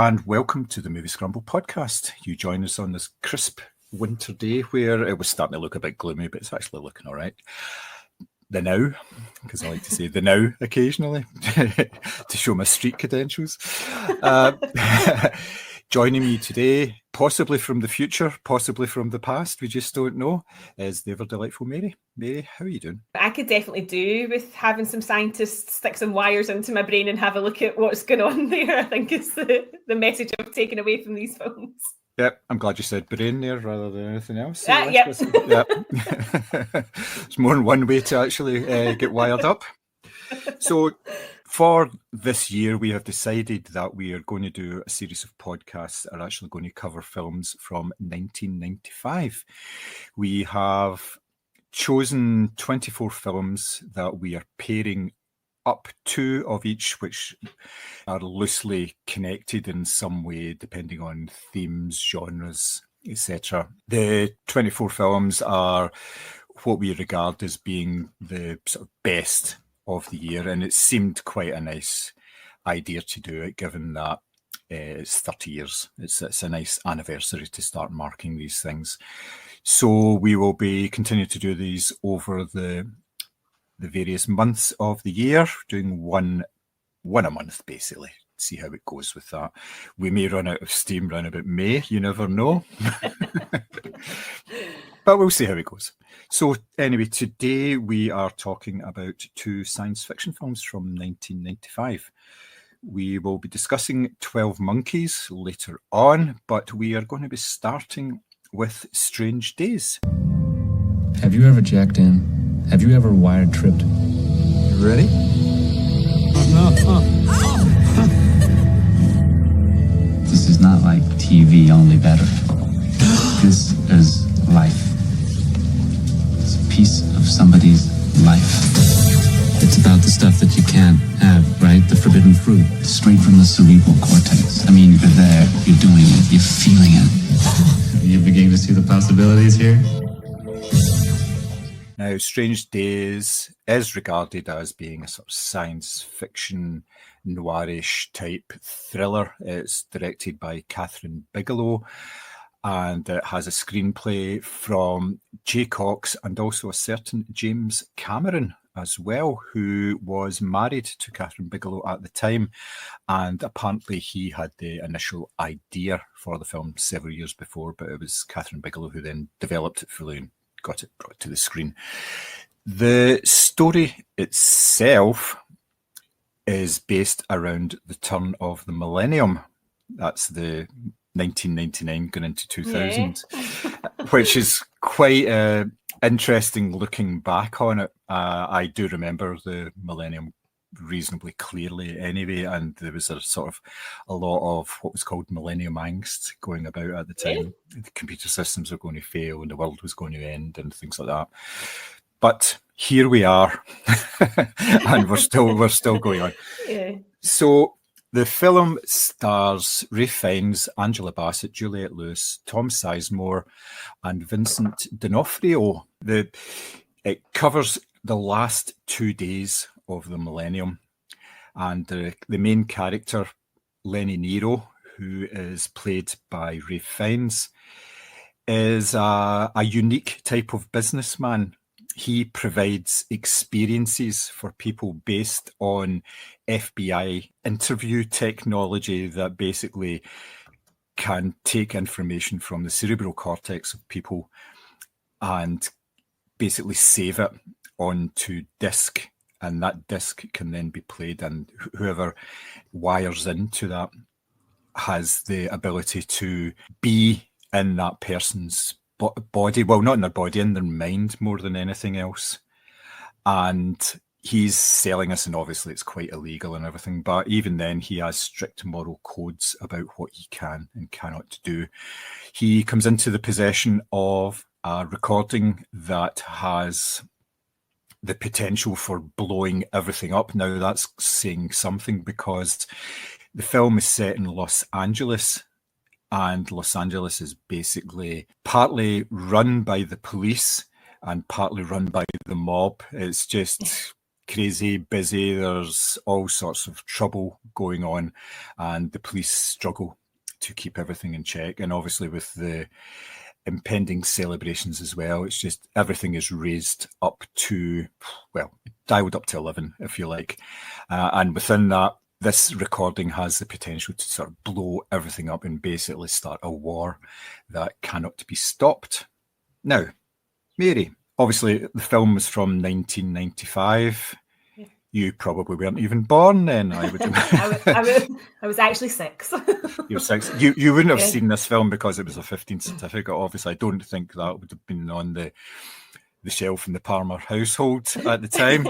and welcome to the Moviescramble podcast. You join us on this crisp winter day where it was starting to look a bit gloomy, but it's actually looking all right. The now, because I like to say the now occasionally to show my street credentials. Joining me today, possibly from the future, possibly from the past, we just don't know, is the ever delightful Mary. Mary, how are you doing? I could definitely do with having some scientists stick some wires into my brain and have a look at what's going on there. I think is the message I've taken away from these films. Yep, I'm glad you said brain there rather than anything else. Yep. There's more than one way to actually get wired up. So for this year, we have decided that we are going to do a series of podcasts that are actually going to cover films from 1995. We have chosen 24 films that we are pairing up two of each, which are loosely connected in some way, depending on themes, genres, etc. The 24 films are what we regard as being the sort of best of the year, and it seemed quite a nice idea to do it, given that it's 30 years. It's a nice anniversary to start marking these things. So we will be continuing to do these over the various months of the year, doing one a month, basically. See how it goes with that. We may run out of steam around about May, you never know. But we'll see how it goes. So anyway, today we are talking about two science fiction films from 1995. We will be discussing 12 Monkeys later on, but we are going to be starting with Strange Days. Have you ever jacked in? Have you ever wired tripped? You ready? This is not like TV, only better. This is life. It's a piece of somebody's life. It's about the stuff that you can't have, right? The forbidden fruit. Straight from the cerebral cortex. I mean, you're there, you're doing it, you're feeling it. You beginning to see the possibilities here? Now, Strange Days is regarded as being a sort of science fiction, noirish type thriller. It's directed by Catherine Bigelow, and it has a screenplay from Jay Cox and also a certain James Cameron as well, who was married to Catherine Bigelow at the time, and apparently he had the initial idea for the film several years before, but it was Catherine Bigelow who then developed it fully and got it brought to the screen. The story itself is based around the turn of the millennium. That's the 1999 going into 2000, which is quite interesting looking back on it. I do remember the millennium reasonably clearly anyway, and there was a sort of a lot of what was called millennium angst going about at the time. The computer systems were going to fail and the world was going to end and things like that. But here we are, and we're still going on. Yeah. So the film stars Ralph Fiennes, Angela Bassett, Juliette Lewis, Tom Sizemore, and Vincent D'Onofrio. It covers the last 2 days of the millennium, and the main character, Lenny Nero, who is played by Ralph Fiennes, is a unique type of businessman. He provides experiences for people based on FBI interview technology that basically can take information from the cerebral cortex of people and basically save it onto disk, and that disk can then be played, and whoever wires into that has the ability to be in that person's body, well, not in their body, in their mind more than anything else. And he's selling us, and obviously it's quite illegal and everything, but even then he has strict moral codes about what he can and cannot do. He comes into the possession of a recording that has the potential for blowing everything up. Now that's saying something, because the film is set in Los Angeles, and Los Angeles is basically partly run by the police and partly run by the mob. It's just crazy, busy. There's all sorts of trouble going on, and the police struggle to keep everything in check. And obviously with the impending celebrations as well, it's just everything is raised up to, well, dialed up to 11, if you like. And within that, this recording has the potential to sort of blow everything up and basically start a war that cannot be stopped. Now, Mary, obviously the film was from 1995. You probably weren't even born then, I would imagine. I was actually 6. You were 6. You wouldn't have seen this film because it was a 15 certificate. Obviously, I don't think that would have been on the shelf in the Palmer household at the time.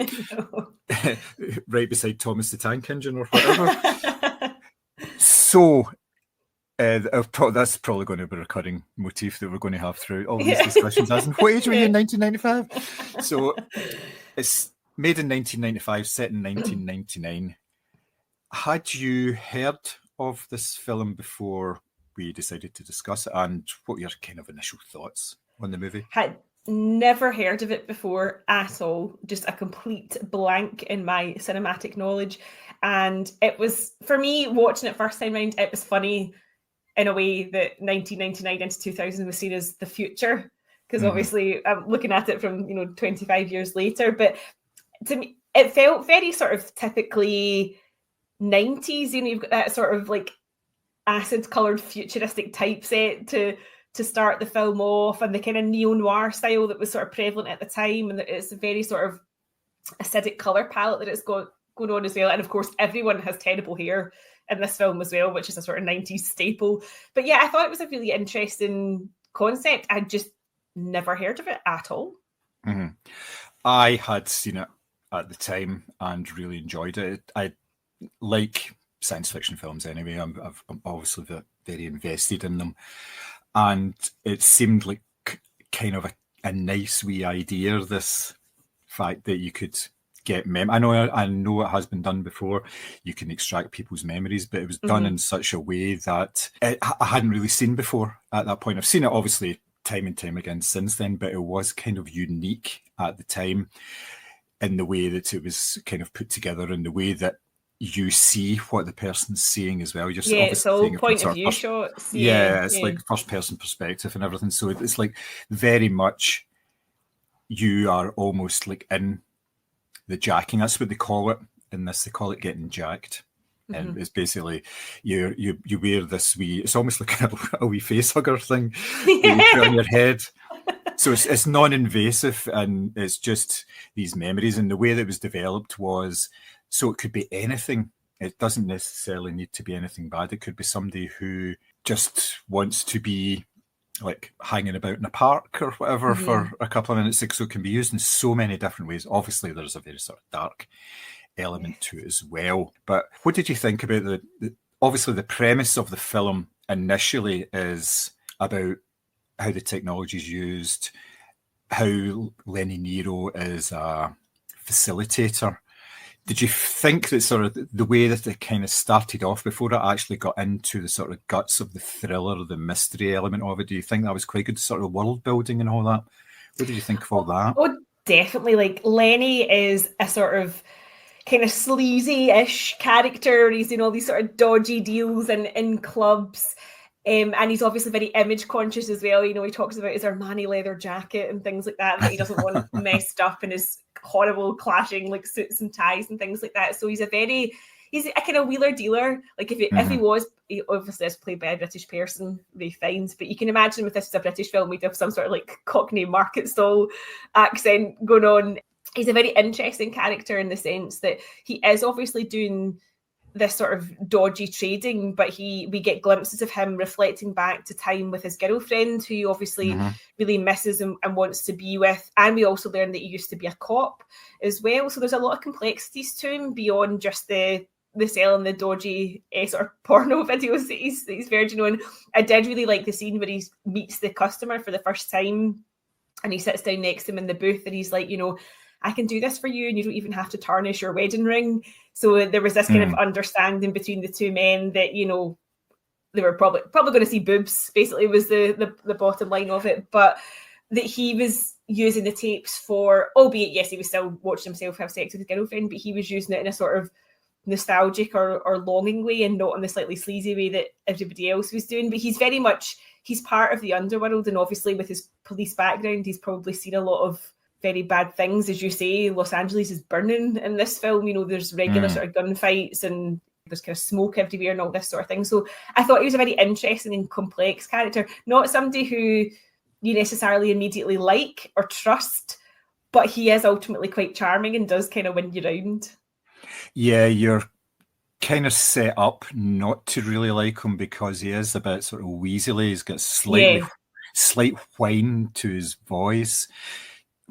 Right beside Thomas the Tank Engine or whatever. So that's probably going to be a recurring motif that we're going to have through all these discussions. As in, what age were you in 1995? So it's made in 1995, set in 1999. Had you heard of this film before we decided to discuss it? And what were your kind of initial thoughts on the movie? Had never heard of it before at all. Just a complete blank in my cinematic knowledge. And it was, for me, watching it first time round, it was funny in a way that 1999 into 2000 was seen as the future. Because obviously I'm looking at it from, 25 years later. But to me, it felt very sort of typically 90s. You've got that sort of like acid-coloured futuristic typeset to start the film off, and the kind of neo-noir style that was sort of prevalent at the time, and it's a very sort of acidic colour palette that it's going on as well. And of course, everyone has terrible hair in this film as well, which is a sort of 90s staple. But yeah, I thought it was a really interesting concept. I'd just never heard of it at all. Mm-hmm. I had seen it at the time and really enjoyed it. I like science fiction films anyway. I'm obviously very invested in them. And it seemed like kind of a nice wee idea, this fact that you could get I know it has been done before. You can extract people's memories, but it was done in such a way that I hadn't really seen before at that point. I've seen it obviously time and time again since then, but it was kind of unique at the time in the way that it was kind of put together, in the way that you see what the person's saying as well. You're it's all point of view shots. It's like first person perspective and everything. So it's like very much you are almost like in the jacking. That's what they call it in this. They call it getting jacked. And it's basically you wear this wee, it's almost like a wee face hugger thing that you put on your head. So it's non-invasive, and it's just these memories. And the way that it was developed was, so it could be anything. It doesn't necessarily need to be anything bad. It could be somebody who just wants to be like hanging about in a park or whatever for a couple of minutes. So it can be used in so many different ways. Obviously, there's a very sort of dark element to it as well. But what did you think about obviously the premise of the film initially is about how the technology is used, how Lenny Nero is a facilitator. Did you think that sort of the way that it kind of started off before it actually got into the sort of guts of the thriller, the mystery element of it, do you think that was quite good, sort of world building and all that? What did you think of all that? Oh, definitely. Like, Lenny is a sort of kind of sleazy-ish character. He's doing all these sort of dodgy deals in clubs. And he's obviously very image conscious as well. He talks about his Armani leather jacket and things like that he doesn't want messed up in his horrible clashing like suits and ties and things like that. So he's a kind of wheeler dealer. Like if he obviously is played by a British person, Ray Fiennes, but you can imagine if this is a British film, we'd have some sort of like Cockney market stall accent going on. He's a very interesting character in the sense that he is obviously doing this sort of dodgy trading, but we get glimpses of him reflecting back to time with his girlfriend, who he obviously really misses and wants to be with. And we also learn that he used to be a cop as well. So there's a lot of complexities to him beyond just the selling the dodgy sort of porno videos that he's verging on. I did really like the scene where he meets the customer for the first time, and he sits down next to him in the booth, and he's like, I can do this for you, and you don't even have to tarnish your wedding ring. So there was this kind of understanding between the two men that, they were probably going to see boobs, basically was the bottom line of it. But that he was using the tapes for, albeit, yes, he was still watching himself have sex with his girlfriend, but he was using it in a sort of nostalgic or longing way, and not in the slightly sleazy way that everybody else was doing. But he's very much, he's part of the underworld, and obviously with his police background, he's probably seen a lot of very bad things. As you say, Los Angeles is burning in this film. You know, there's regular sort of gunfights and there's kind of smoke everywhere and all this sort of thing. So I thought he was a very interesting and complex character, not somebody who you necessarily immediately like or trust, but he is ultimately quite charming and does kind of win you round. Yeah, you're kind of set up not to really like him because he is a bit sort of weaselly. He's got slight whine to his voice,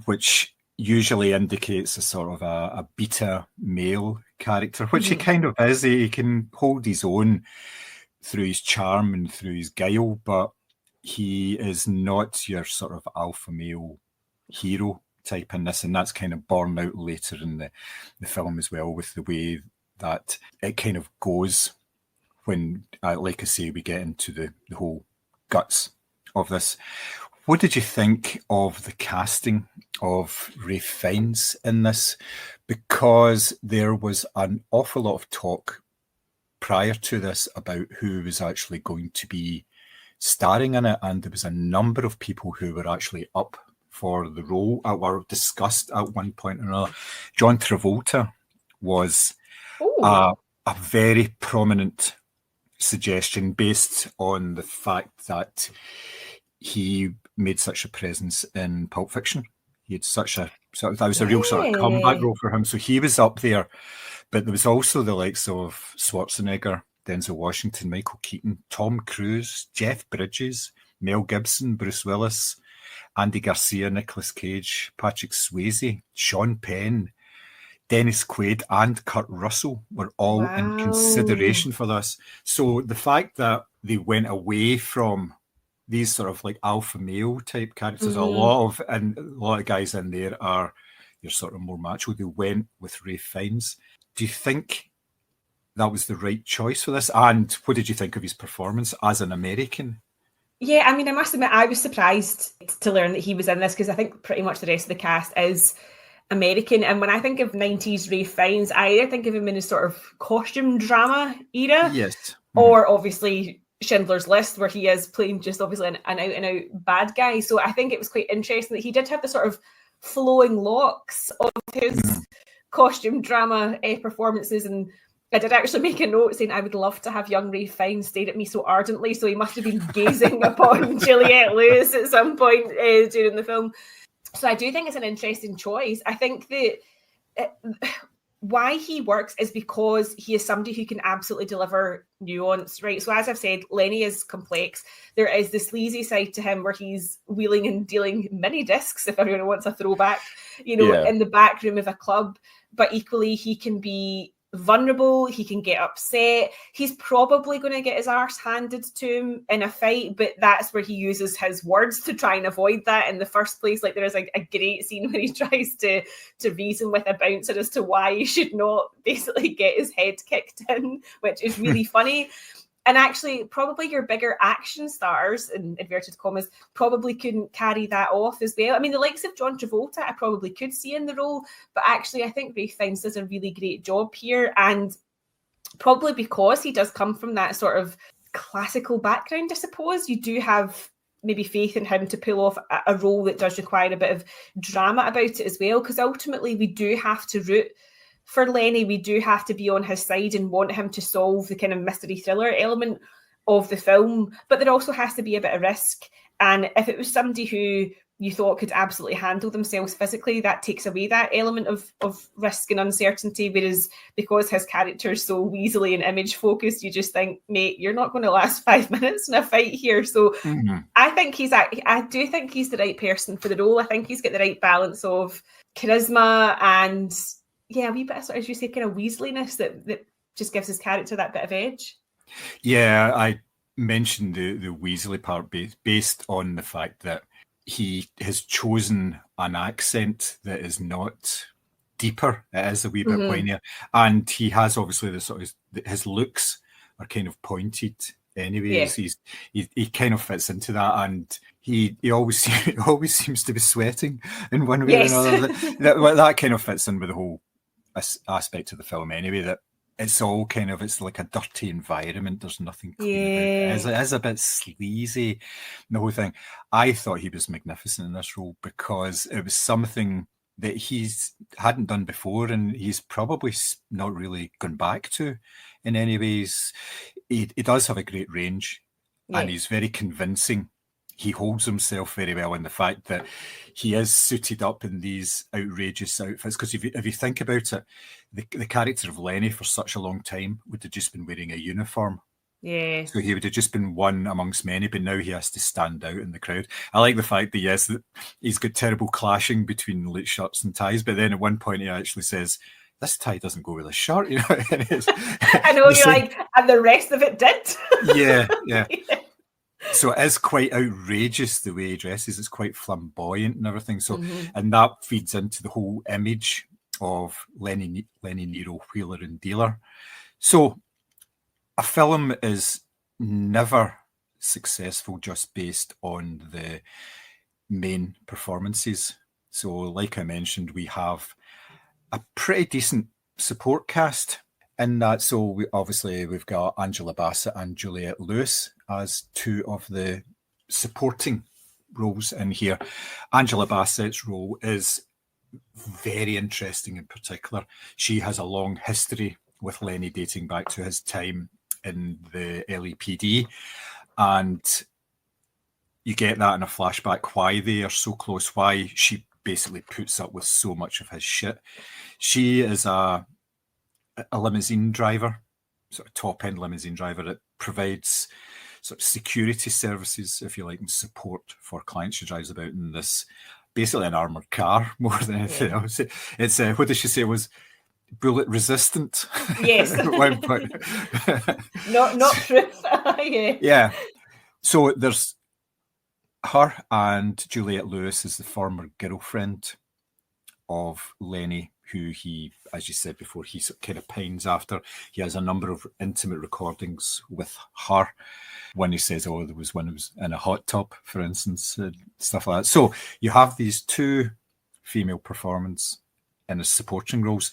which usually indicates a sort of a beta male character, which he kind of is. He can hold his own through his charm and through his guile, but he is not your sort of alpha male hero type in this, and that's kind of borne out later in the film as well, with the way that it kind of goes when, like I say, we get into the whole guts of this. What did you think of the casting of Ralph Fiennes in this? Because there was an awful lot of talk prior to this about who was actually going to be starring in it, and there was a number of people who were actually up for the role, were discussed at one point or another. John Travolta was a very prominent suggestion based on the fact that he made such a presence in Pulp Fiction. He had that was a real sort of comeback role for him. So he was up there, but there was also the likes of Schwarzenegger, Denzel Washington, Michael Keaton, Tom Cruise, Jeff Bridges, Mel Gibson, Bruce Willis, Andy Garcia, Nicolas Cage, Patrick Swayze, Sean Penn, Dennis Quaid, and Kurt Russell were all in consideration for this. So the fact that they went away from these sort of like alpha male type characters, a lot of guys in there are your sort of more macho. They went with Ralph Fiennes. Do you think that was the right choice for this? And what did you think of his performance as an American? Yeah, I mean, I must admit, I was surprised to learn that he was in this, because I think pretty much the rest of the cast is American. And when I think of 90s Ralph Fiennes, I either think of him in a sort of costume drama era, yes, or obviously Schindler's List, where he is playing just obviously an out-and-out bad guy. So I think it was quite interesting that he did have the sort of flowing locks of his costume drama performances. And I did actually make a note saying I would love to have young Ralph Fiennes stare at me so ardently. So he must have been gazing upon Juliette Lewis at some point during the film. So I do think it's an interesting choice. I think that why he works is because he is somebody who can absolutely deliver nuance, right? So as I've said, Lenny is complex. There is the sleazy side to him where he's wheeling and dealing mini discs, if everyone wants a throwback, in the back room of a club. But equally, he can be vulnerable, he can get upset. He's probably going to get his arse handed to him in a fight, but that's where he uses his words to try and avoid that in the first place. Like, there is a great scene where he tries to reason with a bouncer as to why he should not basically get his head kicked in, which is really funny. And actually, probably your bigger action stars, in inverted commas, probably couldn't carry that off as well. I mean, the likes of John Travolta, I probably could see in the role, but actually, I think Ralph Fiennes does a really great job here. And probably because he does come from that sort of classical background, I suppose, you do have maybe faith in him to pull off a role that does require a bit of drama about it as well. Because ultimately, we do have to root for Lenny, we do have to be on his side and want him to solve the kind of mystery thriller element of the film. But there also has to be a bit of risk. And if it was somebody who you thought could absolutely handle themselves physically, that takes away that element of risk and uncertainty. Whereas because his character is so weaselly and image focused, you just think, mate, you're not going to last 5 minutes in a fight here. So I do think he's the right person for the role. I think he's got the right balance of charisma and a wee bit of, as you say, kind of weaseliness that just gives his character that bit of edge. Yeah, I mentioned the Weasley part based on the fact that he has chosen an accent that is not deeper. It is a wee bit whinier. And he has obviously the sort of, his looks are kind of pointed anyway. Yeah. He kind of fits into that, and he always he always seems to be sweating in one way Yes. or another. That kind of fits in with the whole aspect of the film anyway, that it's all kind of, it's like a dirty environment. There's nothing clean about it. It is a bit sleazy, the whole thing. I thought he was magnificent in this role because it was something that he's hadn't done before, and he's probably not really gone back to in any ways. He does have a great range, and he's very convincing. He holds himself very well in the fact that he is suited up in these outrageous outfits. Because if you think about it, the character of Lenny for such a long time would have just been wearing a uniform. Yeah. So he would have just been one amongst many, but now he has to stand out in the crowd. I like the fact that, yes, that he's got terrible clashing between like shirts and ties, but then at one point he actually says, this tie doesn't go with a shirt, you know. I know, you're like, and the rest of it did. Yeah. So it is quite outrageous the way he dresses. It's quite flamboyant and everything. So, and that feeds into the whole image of Lenny Nero, wheeler and dealer. So a film is never successful just based on the main performances. So like I mentioned, we have a pretty decent support cast in that. So we've got Angela Bassett and Juliette Lewis as two of the supporting roles in here. Angela Bassett's role is very interesting in particular. She has a long history with Lenny dating back to his time in the LAPD, and you get that in a flashback why they are so close, why she basically puts up with so much of his shit. She is a limousine driver, sort of top-end limousine driver that provides sort of security services, if you like, and support for clients. She drives about in this, basically an armoured car more than anything else. It's, what did she say, was bullet resistant? Yes. At one point. not proof. Yeah. So there's her, and Juliette Lewis is the former girlfriend of Lenny, who he, as you said before, he kind of pines after. He has a number of intimate recordings with her. When he says, there was one who was in a hot tub, for instance, stuff like that. So you have these two female performers in as supporting roles.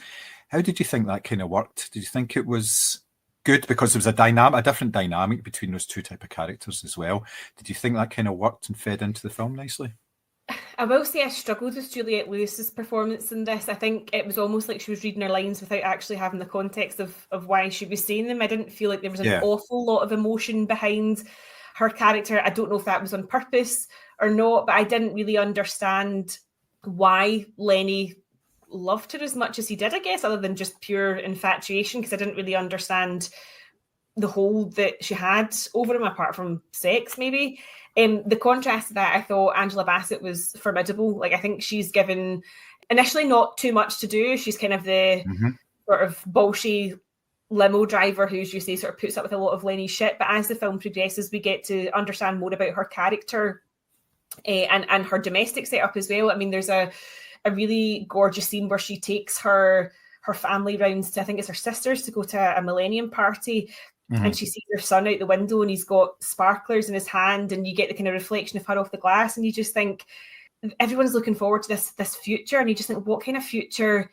How did you think that kind of worked? Did you think it was good? Because there was a different dynamic between those two type of characters as well. Did you think that kind of worked and fed into the film nicely? I will say I struggled with Juliette Lewis's performance in this. I think it was almost like she was reading her lines without actually having the context of why she was saying them. I didn't feel like there was an awful lot of emotion behind her character. I don't know if that was on purpose or not, but I didn't really understand why Lenny loved her as much as he did, I guess, other than just pure infatuation, because I didn't really understand the hold that she had over him, apart from sex, maybe. The contrast to that, I thought Angela Bassett was formidable. Like, I think she's given initially not too much to do. She's kind of the sort of bolshy limo driver who, as you say, sort of puts up with a lot of Lenny's shit. But as the film progresses, we get to understand more about her character and her domestic setup as well. I mean, there's a really gorgeous scene where she takes her family rounds to, I think it's her sisters, to go to a millennium party. And she sees her son out the window and he's got sparklers in his hand, and you get the kind of reflection of her off the glass, and you just think everyone's looking forward to this future, and you just think, what kind of future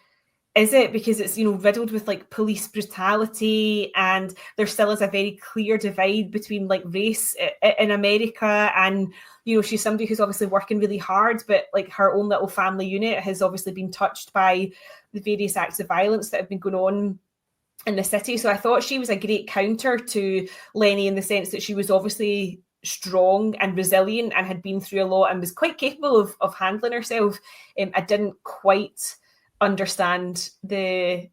is it? Because it's, riddled with like police brutality, and there still is a very clear divide between like race in America, and she's somebody who's obviously working really hard, but like her own little family unit has obviously been touched by the various acts of violence that have been going on in the city. So I thought she was a great counter to Lenny in the sense that she was obviously strong and resilient and had been through a lot and was quite capable of handling herself. I didn't quite understand the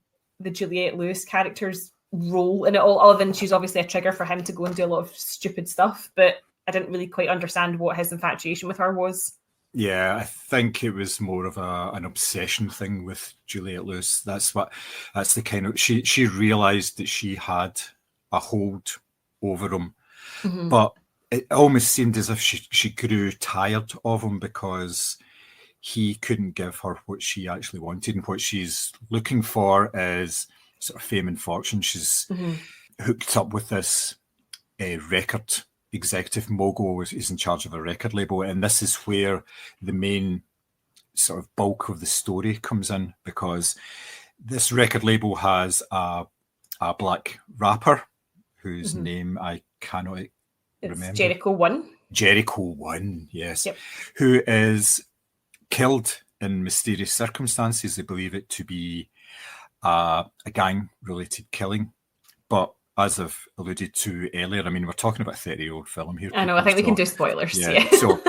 Juliette Lewis character's role in it all, other than she's obviously a trigger for him to go and do a lot of stupid stuff, but I didn't really quite understand what his infatuation with her was. Yeah, I think it was more of an obsession thing with Juliette Lewis. That's the kind of, she realised that she had a hold over him, but it almost seemed as if she grew tired of him because he couldn't give her what she actually wanted, and what she's looking for is sort of fame and fortune. She's hooked up with this record executive mogul is in charge of a record label, and this is where the main sort of bulk of the story comes in, because this record label has a black rapper whose name I cannot remember. Jericho 1. Jericho 1, yes. Yep. Who is killed in mysterious circumstances. They believe it to be a gang-related killing. But as I've alluded to earlier, I mean, we're talking about a 30-year-old film here. I know, I think we can do spoilers. Yeah. So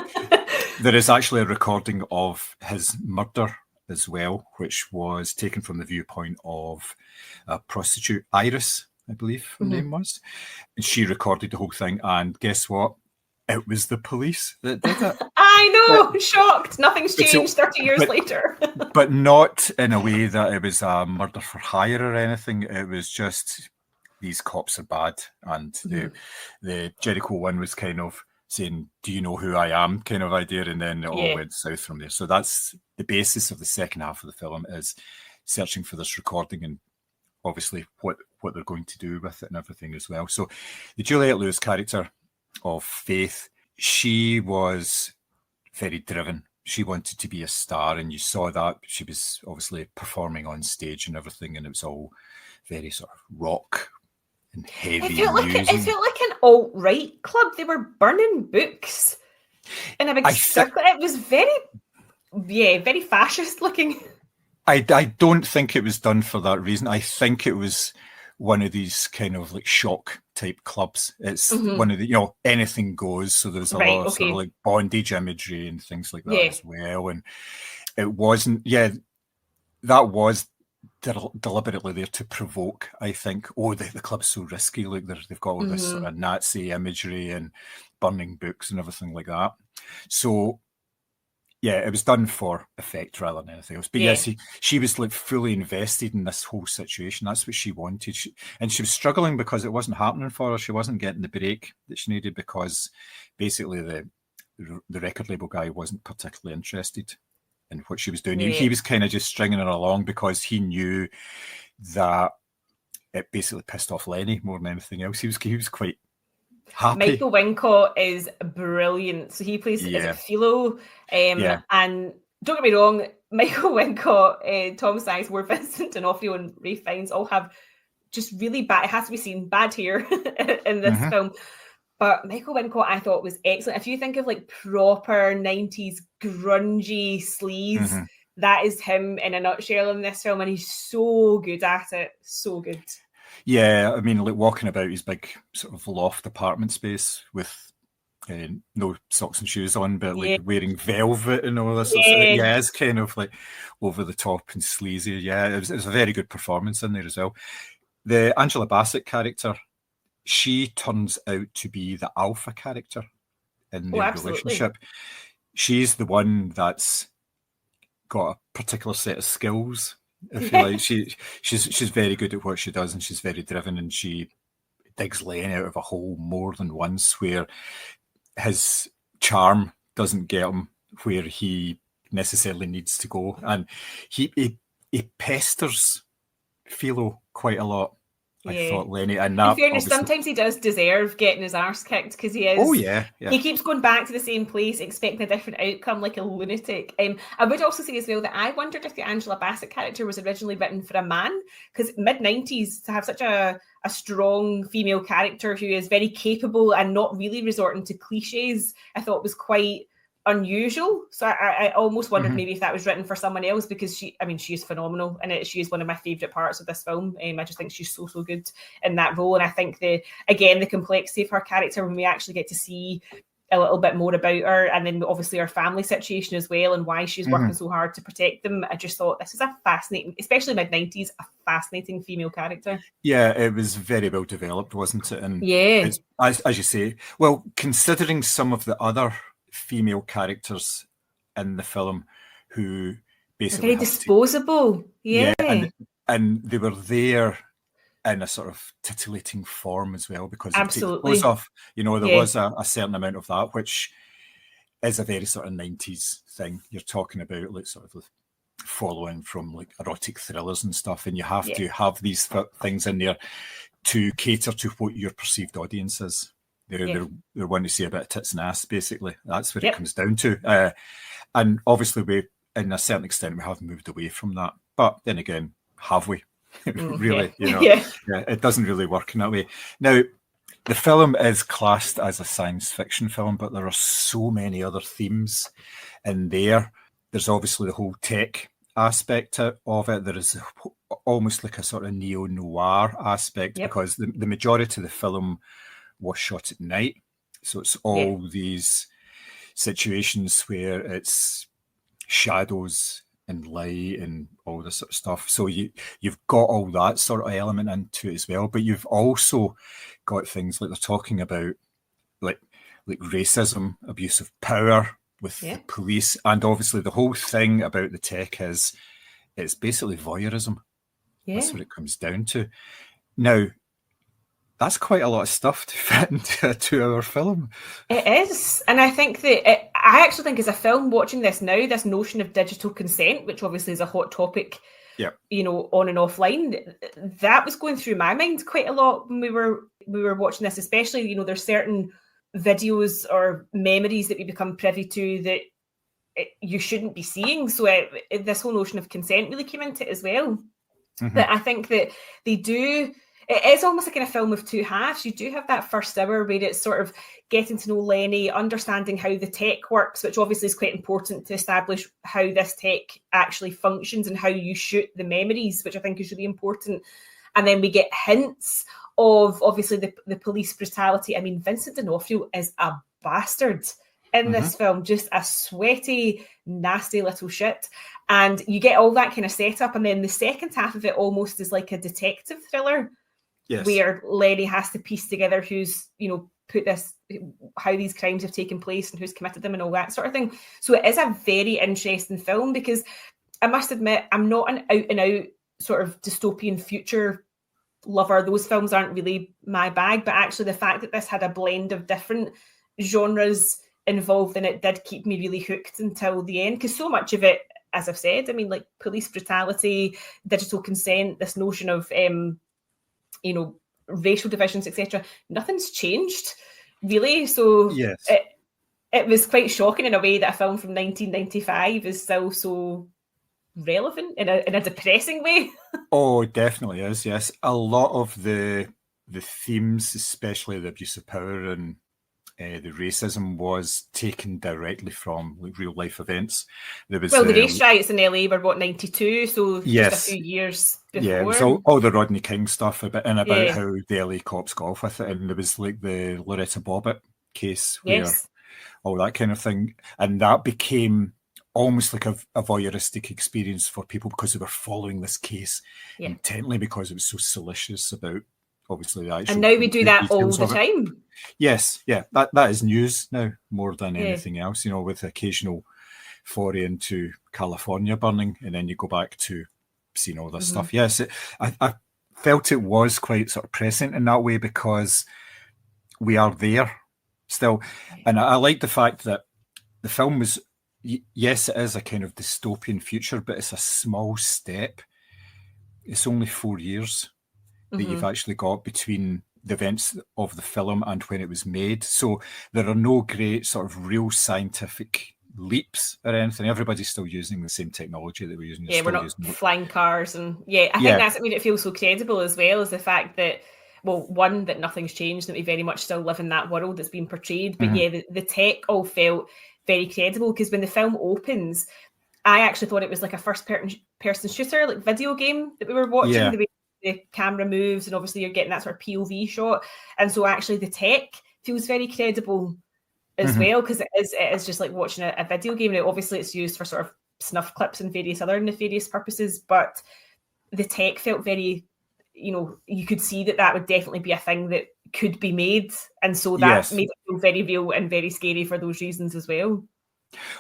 there is actually a recording of his murder as well, which was taken from the viewpoint of a prostitute, Iris, I believe her name was. And she recorded the whole thing. And guess what? It was the police that did it. I know, shocked. Nothing's changed 30 years later. But not in a way that it was a murder for hire or anything. It was just, these cops are bad. And the Jericho 1 was kind of saying, do you know who I am, kind of idea. And then it all went south from there. So that's the basis of the second half of the film, is searching for this recording and obviously what they're going to do with it and everything as well. So the Juliette Lewis character of Faith, she was very driven. She wanted to be a star, and you saw that. She was obviously performing on stage and everything, and it was all very sort of rock and heavy. It felt like an alt-right club. They were burning books in a big circle. It was very fascist looking. I don't think it was done for that reason. I think it was one of these kind of like shock type clubs. It's one of the, anything goes. So there's a lot of sort of like bondage imagery and things like that as well. And it wasn't, that was deliberately there to provoke, I think. Oh, the club's so risky. Look, they've got all this sort of Nazi imagery and burning books and everything like that. So yeah, it was done for effect rather than anything else. But yes, she was like fully invested in this whole situation. That's what she wanted. And she was struggling because it wasn't happening for her. She wasn't getting the break that she needed because basically the record label guy wasn't particularly interested in what she was doing. He was kind of just stringing her along because he knew that it basically pissed off Lenny more than anything else. He was quite happy. Michael Wincott is brilliant. So he plays Philo. And don't get me wrong, Michael Wincott, Tom Sanks, Ward Vincent, D'Onofrio, and Ralph Fiennes all have just really bad, it has to be seen, bad hair in this film. But Michael Wincott, I thought, was excellent. If you think of like proper 90s grungy sleaze, that is him in a nutshell in this film, and he's so good at it. So good. Yeah, I mean, like walking about his big sort of loft apartment space with no socks and shoes on, but like wearing velvet and all this. It's kind of like over the top and sleazy. Yeah, it was a very good performance in there as well. The Angela Bassett character, she turns out to be the alpha character in their relationship. She's the one that's got a particular set of skills. If you like, she's very good at what she does, and she's very driven, and she digs Len out of a hole more than once where his charm doesn't get him where he necessarily needs to go, and he pesters Philo quite a lot. I thought Lenny, and that. In fairness, sometimes he does deserve getting his arse kicked because he is. Oh yeah. He keeps going back to the same place, expecting a different outcome, like a lunatic. I would also say as well that I wondered if the Angela Bassett character was originally written for a man, because mid-90s to have such a strong female character who is very capable and not really resorting to cliches, I thought was quite unusual. So I almost wondered maybe if that was written for someone else, because she is phenomenal and she is one of my favorite parts of this film. I just think she's so good in that role, and I think the complexity of her character when we actually get to see a little bit more about her, and then obviously her family situation as well and why she's working so hard to protect them. I just thought this is a fascinating, especially mid-90s, a fascinating female character. Yeah, it was very well developed, wasn't it? And it's, as you say, well, considering some of the other female characters in the film who basically very disposable, and they were there in a sort of titulating form as well, because absolutely take off, there was a certain amount of that, which is a very sort of 90s thing. You're talking about like sort of following from like erotic thrillers and stuff, and you have to have these things in there to cater to what your perceived audience is. They're wanting to see a bit of tits and ass, basically. That's what it comes down to. And obviously, we, in a certain extent, we have moved away from that. But then again, have we? Really, it doesn't really work in that way. Now, the film is classed as a science fiction film, but there are so many other themes in there. There's obviously the whole tech aspect of it. There is almost like a sort of neo-noir aspect because the majority of the film was shot at night. So it's all these situations where it's shadows and light and all this sort of stuff. So you've got all that sort of element into it as well, but you've also got things like they're talking about like racism, abuse of power with the police, and obviously the whole thing about the tech is it's basically voyeurism. That's what it comes down to. Now, that's quite a lot of stuff to fit into a 2-hour film. It is. And I think that I actually think as a film watching this now, this notion of digital consent, which obviously is a hot topic, on and offline, that was going through my mind quite a lot when we were watching this, especially, there's certain videos or memories that we become privy to that you shouldn't be seeing. So this whole notion of consent really came into it as well. Mm-hmm. But I think that they do... It is almost like in a film of two halves. You do have that first hour where it's sort of getting to know Lenny, understanding how the tech works, which obviously is quite important to establish how this tech actually functions and how you shoot the memories, which I think is really important. And then we get hints of obviously the police brutality. I mean, Vincent D'Onofrio is a bastard in this film, just a sweaty, nasty little shit. And you get all that kind of setup. And then the second half of it almost is like a detective thriller. Yes. Where Lenny has to piece together who's, how these crimes have taken place and who's committed them and all that sort of thing. So it is a very interesting film because I must admit, I'm not an out and out sort of dystopian future lover. Those films aren't really my bag, but actually the fact that this had a blend of different genres involved in it did keep me really hooked until the end, because so much of it, as I've said, I mean, like police brutality, digital consent, this notion of racial divisions, etc. Nothing's changed, really. So it was quite shocking in a way that a film from 1995 is still so relevant in a depressing way. Oh, definitely is. Yes, a lot of the themes, especially the abuse of power and the racism, was taken directly from real life events. There was the race riots in LA were 92, so just a few years before. Yeah, it was all the Rodney King stuff about how the LA cops got off with it, and there was like the Loretta Bobbitt case where all that kind of thing, and that became almost like a voyeuristic experience for people because they were following this case intently because it was so salacious about obviously the actual. And now we do that all the time. Yes, that is news now more than anything else. With occasional foray into California burning, and then you go back to seeing all this stuff. Yes, I felt it was quite sort of present in that way because we are there still, and I like the fact that the film was. Yes, it is a kind of dystopian future, but it's a small step. It's only 4 years that you've actually got between the events of the film and when it was made. So there are no great sort of real scientific leaps or anything. Everybody's still using the same technology that we're using. Yeah, we're not flying cars. And I think that's what made it feel so credible as well, as the fact that, well, one, that nothing's changed, that we very much still live in that world that's been portrayed. But the tech all felt very credible, because when the film opens, I actually thought it was like a first-person shooter, like video game that we were watching, the way the camera moves, and obviously you're getting that sort of POV shot. And so actually the tech feels very credible as well, because it is just like watching a video game. Now, obviously it's used for sort of snuff clips and various other nefarious purposes, but the tech felt very, you could see that would definitely be a thing that could be made, and so that made it feel very real and very scary for those reasons as well.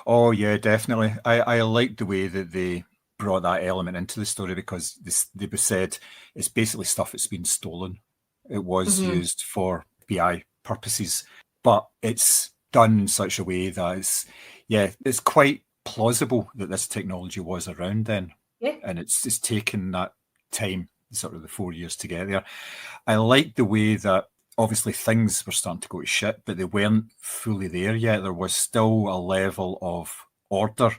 Oh yeah, definitely. I liked the way that they brought that element into the story, because they said it's basically stuff that's been stolen. It was used for BI purposes, but it's done in such a way that it's quite plausible that this technology was around then, and it's taken that time, sort of the 4 years to get there. I like the way that obviously things were starting to go to shit, but they weren't fully there yet. There was still a level of order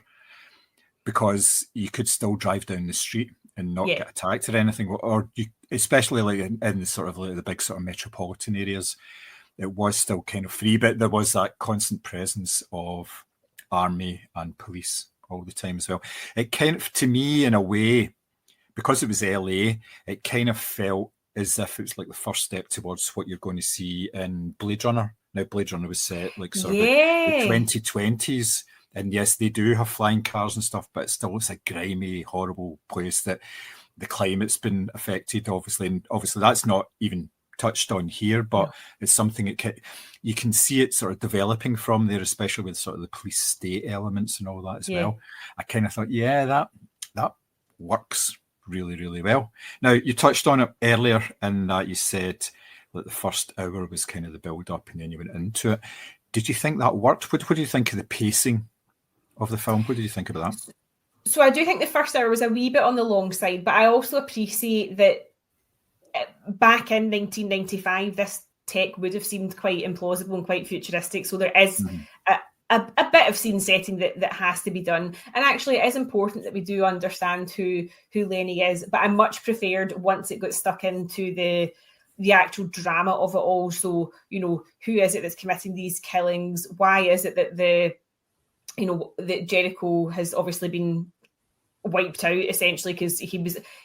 because you could still drive down the street and not get attacked or anything, or you, especially like in the sort of like the big sort of metropolitan areas, it was still kind of free, but there was that constant presence of army and police all the time as well. It kind of, to me, in a way, because it was LA, it kind of felt as if it was like the first step towards what you're going to see in Blade Runner. Now, Blade Runner was set like sort of the 2020s. And yes, they do have flying cars and stuff, but still it's a grimy, horrible place that the climate's been affected, obviously. And obviously that's not even touched on here, but it's something you can see it sort of developing from there, especially with sort of the police state elements and all that as well. I kind of thought, that works really, really well. Now, you touched on it earlier in that you said that the first hour was kind of the build-up and then you went into it. Did you think that worked? What do you think of the pacing of the film? What did you think about that? So I do think the first hour was a wee bit on the long side, but I also appreciate that back in 1995, this tech would have seemed quite implausible and quite futuristic. So there is a bit of scene setting that has to be done. And actually it is important that we do understand who Lenny is, but I much preferred once it got stuck into the actual drama of it all. So, you know, who is it that's committing these killings? Why is it that that Jericho has obviously been wiped out, essentially, because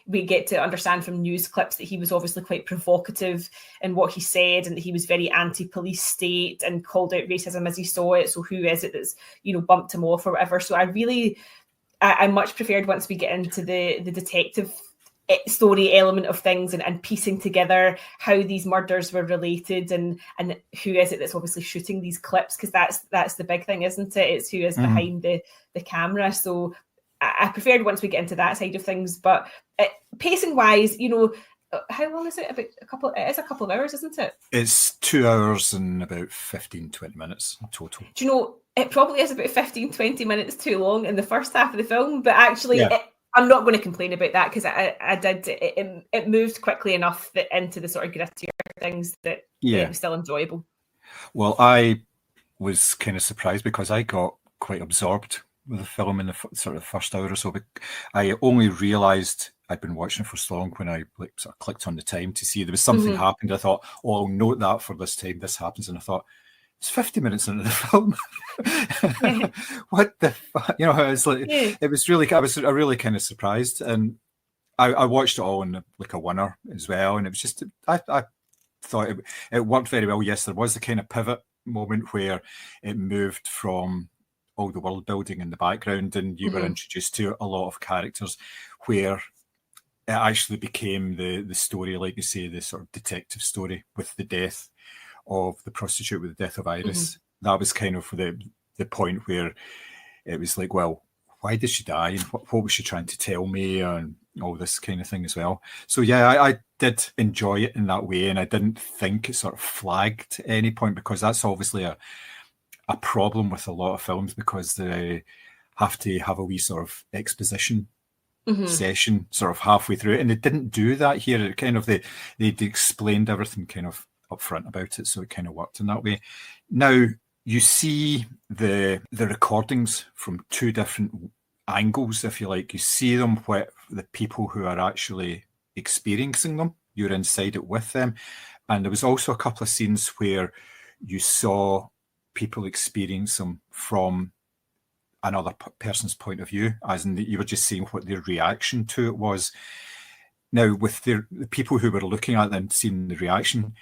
we get to understand from news clips that he was obviously quite provocative in what he said and that he was very anti-police state and called out racism as he saw it. So who is it that's, bumped him off or whatever? So I much preferred once we get into the detective story element of things and piecing together how these murders were related and who is it that's obviously shooting these clips, because that's the big thing, isn't it? It's who is behind the camera. So I preferred once we get into that side of things, but pacing wise, how long is it? It is a couple of hours, isn't it? It's 2 hours and about 15-20 minutes total. Do you know, it probably is about 15-20 minutes too long in the first half of the film, but actually I'm not going to complain about that, because it moved quickly enough into the sort of grittier things that it was still enjoyable. Well, I was kind of surprised because I got quite absorbed with the film in the sort of first hour or so. But I only realised I'd been watching it for so long when I sort of clicked on the time to see there was something happened. I thought, I'll note that for this time this happens, and I thought, it's 50 minutes into the film. What the fuck? It's like it was really. I was really kind of surprised, and I watched it all in like a winner as well, and it was just I thought it worked very well. Yes, there was a kind of pivot moment where it moved from all the world building in the background, and you were introduced to a lot of characters, where it actually became the story, like you say, the sort of detective story with the death of the prostitute, with the death of Iris. That was kind of the point where it was like, well, why did she die, and what was she trying to tell me, and all this kind of thing as well. So I did enjoy it in that way, and I didn't think it sort of flagged at any point, because that's obviously a problem with a lot of films, because they have to have a wee sort of exposition session sort of halfway through, and they didn't do that here. It kind of they explained everything kind of up front about it, so it kind of worked in that way. Now you see the recordings from two different angles, if you like. You see them with the people who are actually experiencing them. You're inside it with them, and there was also a couple of scenes where you saw people experience them from another person's point of view, as in that you were just seeing what their reaction to it was. Now, with the people who were looking at them, seeing the reaction,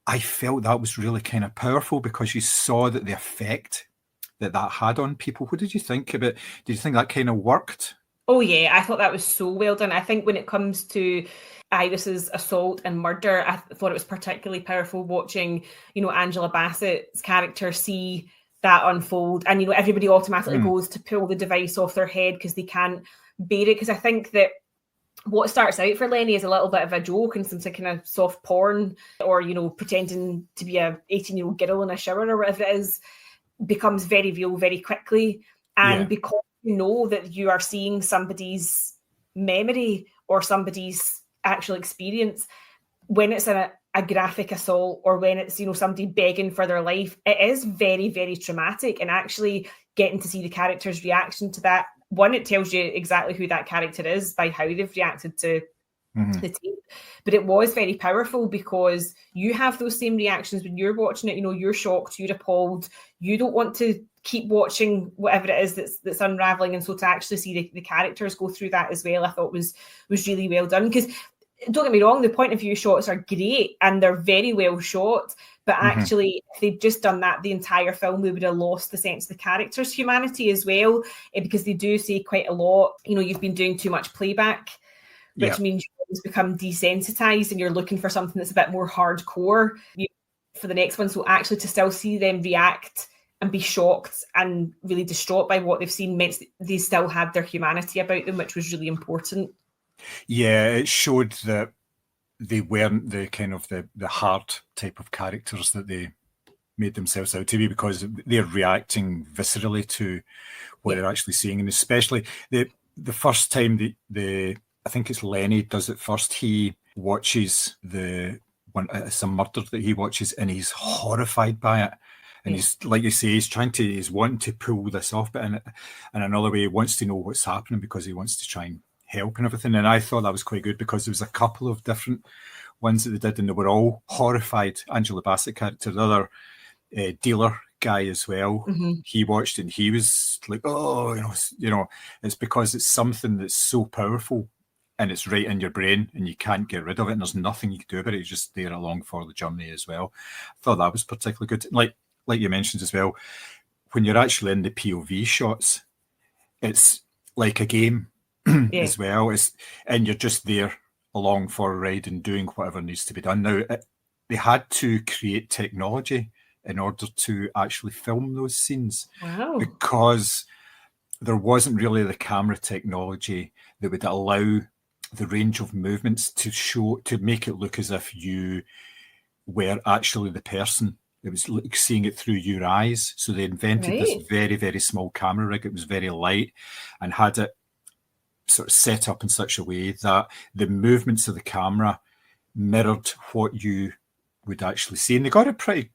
I felt that was really kind of powerful, because you saw that the effect that had on people. What did you think about it? Did you think that kind of worked? Oh yeah, I thought that was so well done. I think when it comes to Iris's assault and murder, I thought it was particularly powerful watching, Angela Bassett's character see that unfold, and everybody automatically goes to pull the device off their head because they can't bear it. Because I think that what starts out for Lenny is a little bit of a joke and some kind of soft porn, or pretending to be a 18-year-old girl in a shower or whatever it is, becomes very real very quickly. And because you know that you are seeing somebody's memory or somebody's actual experience, when it's a a graphic assault or when it's, somebody begging for their life, it is very, very traumatic. And actually getting to see the character's reaction to that, one, it tells you exactly who that character is by how they've reacted to the tape. But it was very powerful because you have those same reactions when you're watching it. You're shocked, you're appalled, you don't want to keep watching whatever it is that's unraveling. And so to actually see the characters go through that as well, I thought was really well done. Because don't get me wrong, the point of view shots are great and they're very well shot, but actually if they'd just done that the entire film, we would have lost the sense of the characters' humanity as well, because they do say quite a lot, you've been doing too much playback, which means you always become desensitized and you're looking for something that's a bit more hardcore for the next one. So actually to still see them react and be shocked and really distraught by what they've seen meant they still had their humanity about them, which was really important. Yeah, it showed that they weren't the kind of the hard type of characters that they made themselves out to be, because they're reacting viscerally to what they're actually seeing. And especially the first time I think it's Lenny does it first, he watches some murder that he watches and he's horrified by it. And he's, like you say, he's wanting to pull this off, but in another way, he wants to know what's happening because he wants to try and help and everything. And I thought that was quite good because there was a couple of different ones that they did and they were all horrified. Angela Bassett character, the other dealer guy as well, he watched it and he was like, oh, it's because it's something that's so powerful and it's right in your brain and you can't get rid of it and there's nothing you can do about it. You're just there along for the journey as well. I thought that was particularly good. Like you mentioned as well, when you're actually in the POV shots, it's like a game as well. And you're just there along for a ride and doing whatever needs to be done. Now, they had to create technology in order to actually film those scenes. Wow. Because there wasn't really the camera technology that would allow the range of movements to make it look as if you were actually the person. It was like seeing it through your eyes. So they invented this very, very small camera rig. It was very light and had it sort of set up in such a way that the movements of the camera mirrored what you would actually see. And they got it pretty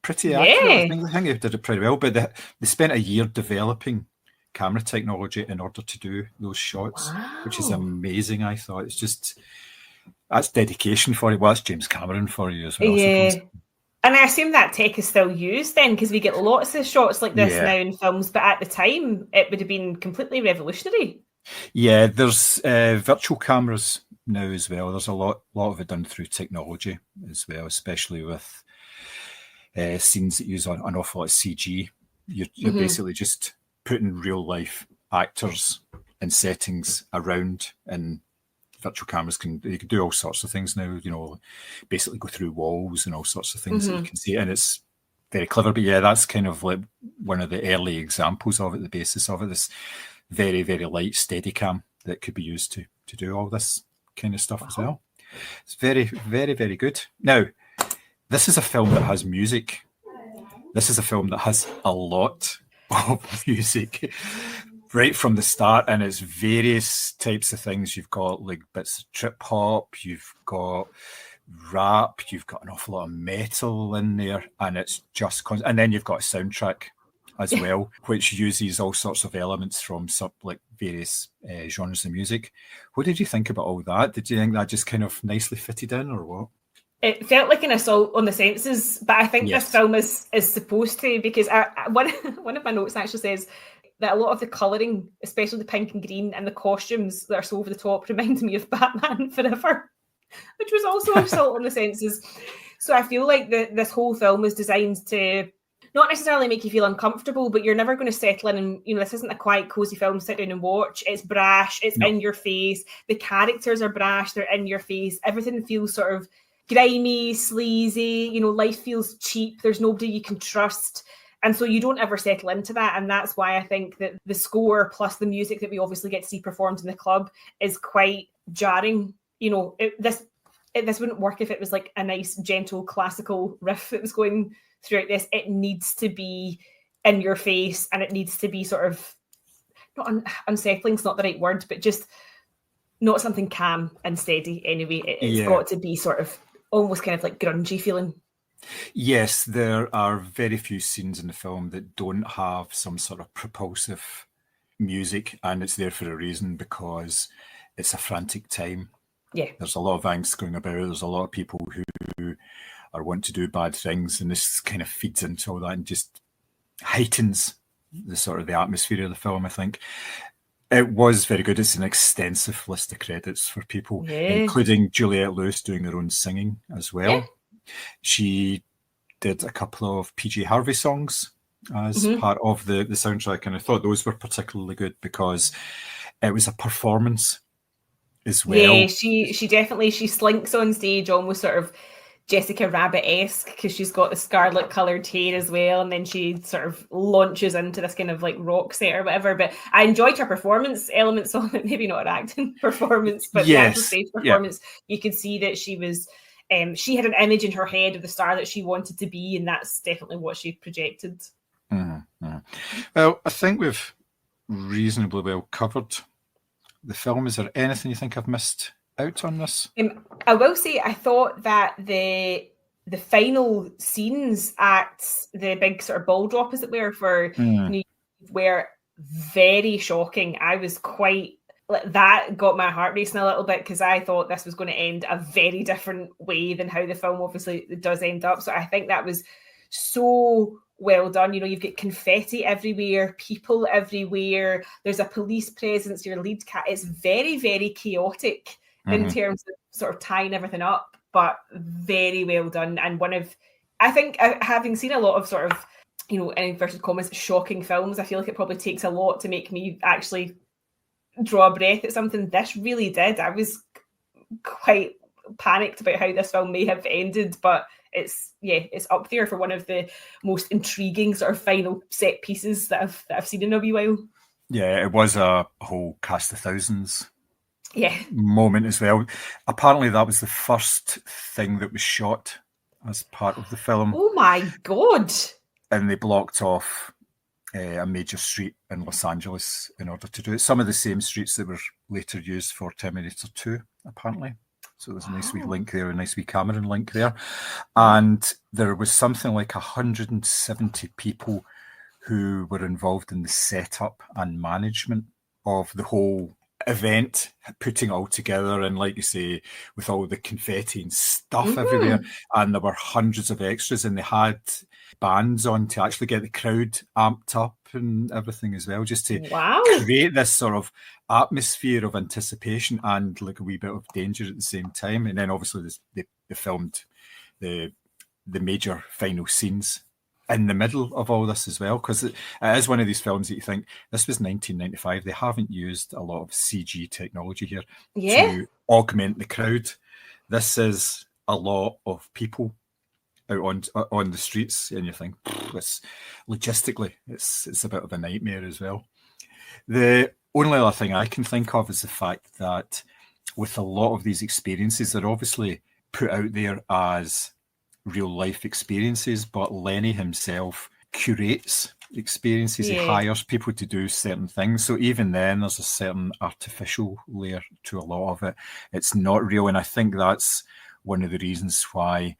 accurate. I think they did it pretty well. But they spent a year developing camera technology in order to do those shots, which is amazing, I thought. That's dedication for you. Well, that's James Cameron for you as well, I suppose. And I assume that tech is still used then, because we get lots of shots like this now in films, but at the time, it would have been completely revolutionary. Yeah, there's virtual cameras now as well. There's a lot of it done through technology as well, especially with scenes that use an awful lot of CG. You're basically just putting real-life actors in settings around, and virtual cameras can do all sorts of things now, basically go through walls and all sorts of things that you can see, and it's very clever. But yeah, that's kind of like one of the early examples of it, the basis of it, this very, very light Steadicam that could be used to do all this kind of stuff as well. It's very, very, very good. Now, this is a film that has music. This is a film that has a lot of music right from the start, and it's various types of things. You've got like bits of trip hop, you've got rap, you've got an awful lot of metal in there, and it's just and then you've got a soundtrack as well, which uses all sorts of elements from various genres of music. What did you think about all that? Did you think that just kind of nicely fitted in, or what? It felt like an assault on the senses, but I think this film is supposed to, because one of my notes actually says that a lot of the colouring, especially the pink and green and the costumes that are so over the top, remind me of Batman Forever, which was also an assault on the senses. So I feel like this whole film was designed to not necessarily make you feel uncomfortable, but you're never going to settle in and, this isn't a quiet, cozy film to sit down and watch. It's brash, it's in your face. The characters are brash, they're in your face. Everything feels sort of grimy, sleazy, life feels cheap. There's nobody you can trust. And so you don't ever settle into that. And that's why I think that the score plus the music that we obviously get to see performed in the club is quite jarring. This wouldn't work if it was like a nice, gentle, classical riff that was going throughout this. It needs to be in your face, and it needs to be sort of, not unsettling, it's not the right word, but just not something calm and steady anyway. It's got to be sort of almost kind of like grungy feeling. Yes, there are very few scenes in the film that don't have some sort of propulsive music, and it's there for a reason, because it's a frantic time. Yeah. There's a lot of angst going about. There's a lot of people who are want to do bad things, and this kind of feeds into all that and just heightens the sort of the atmosphere of the film, I think. It was very good. It's an extensive list of credits for people, including Juliette Lewis doing her own singing as well. Yeah. She did a couple of PG Harvey songs as part of the soundtrack, and I thought those were particularly good because it was a performance as well. Yeah, she definitely, she slinks on stage almost sort of Jessica Rabbit-esque, because she's got the scarlet coloured hair as well, and then she sort of launches into this kind of like rock set or whatever. But I enjoyed her performance elements on it, maybe not her acting performance, but the actual stage performance. You could see that she was she had an image in her head of the star that she wanted to be, and that's definitely what she projected. Well, I think we've reasonably well covered the film. Is there anything you think I've missed out on this? I will say I thought that the final scenes at the big sort of ball drop, as it were, for New Year's were very shocking. I was quite, that got my heart racing a little bit, because I thought this was going to end a very different way than how the film obviously does end up. So I think that was so well done. You know, you've got confetti everywhere, people everywhere, there's a police presence, your lead cat. It's very, very chaotic in terms of sort of tying everything up, but very well done. And one of, I think, having seen a lot of sort of, you know, in inverted commas, shocking films, I feel like it probably takes a lot to make me actually draw a breath at something. This really did. I was quite panicked about how this film may have ended, but it's up there for one of the most intriguing sort of final set pieces that I've seen in a wee while. Yeah, it was a whole cast of thousands yeah. moment as well. Apparently that was the first thing that was shot as part of the film. Oh my God. And they blocked off a major street in Los Angeles in order to do it. Some of the same streets that were later used for Terminator 2, apparently. So there's a nice wee link there, a nice wee Cameron link there. And there was something like 170 people who were involved in the setup and management of the whole event, putting it all together, and like you say, with all the confetti and stuff everywhere. And there were hundreds of extras, and they had bands on to actually get the crowd amped up and everything as well, just to create this sort of atmosphere of anticipation and like a wee bit of danger at the same time. And then obviously they filmed the major final scenes in the middle of all this as well, because it is one of these films that you think, this was 1995, they haven't used a lot of CG technology here to augment the crowd. This is a lot of people out on the streets, and you think, logistically, it's a bit of a nightmare as well. The only other thing I can think of is the fact that with a lot of these experiences, they're obviously put out there as real life experiences, but Lenny himself curates experiences. He hires people to do certain things. So even then, there's a certain artificial layer to a lot of it. It's not real. And I think that's one of the reasons why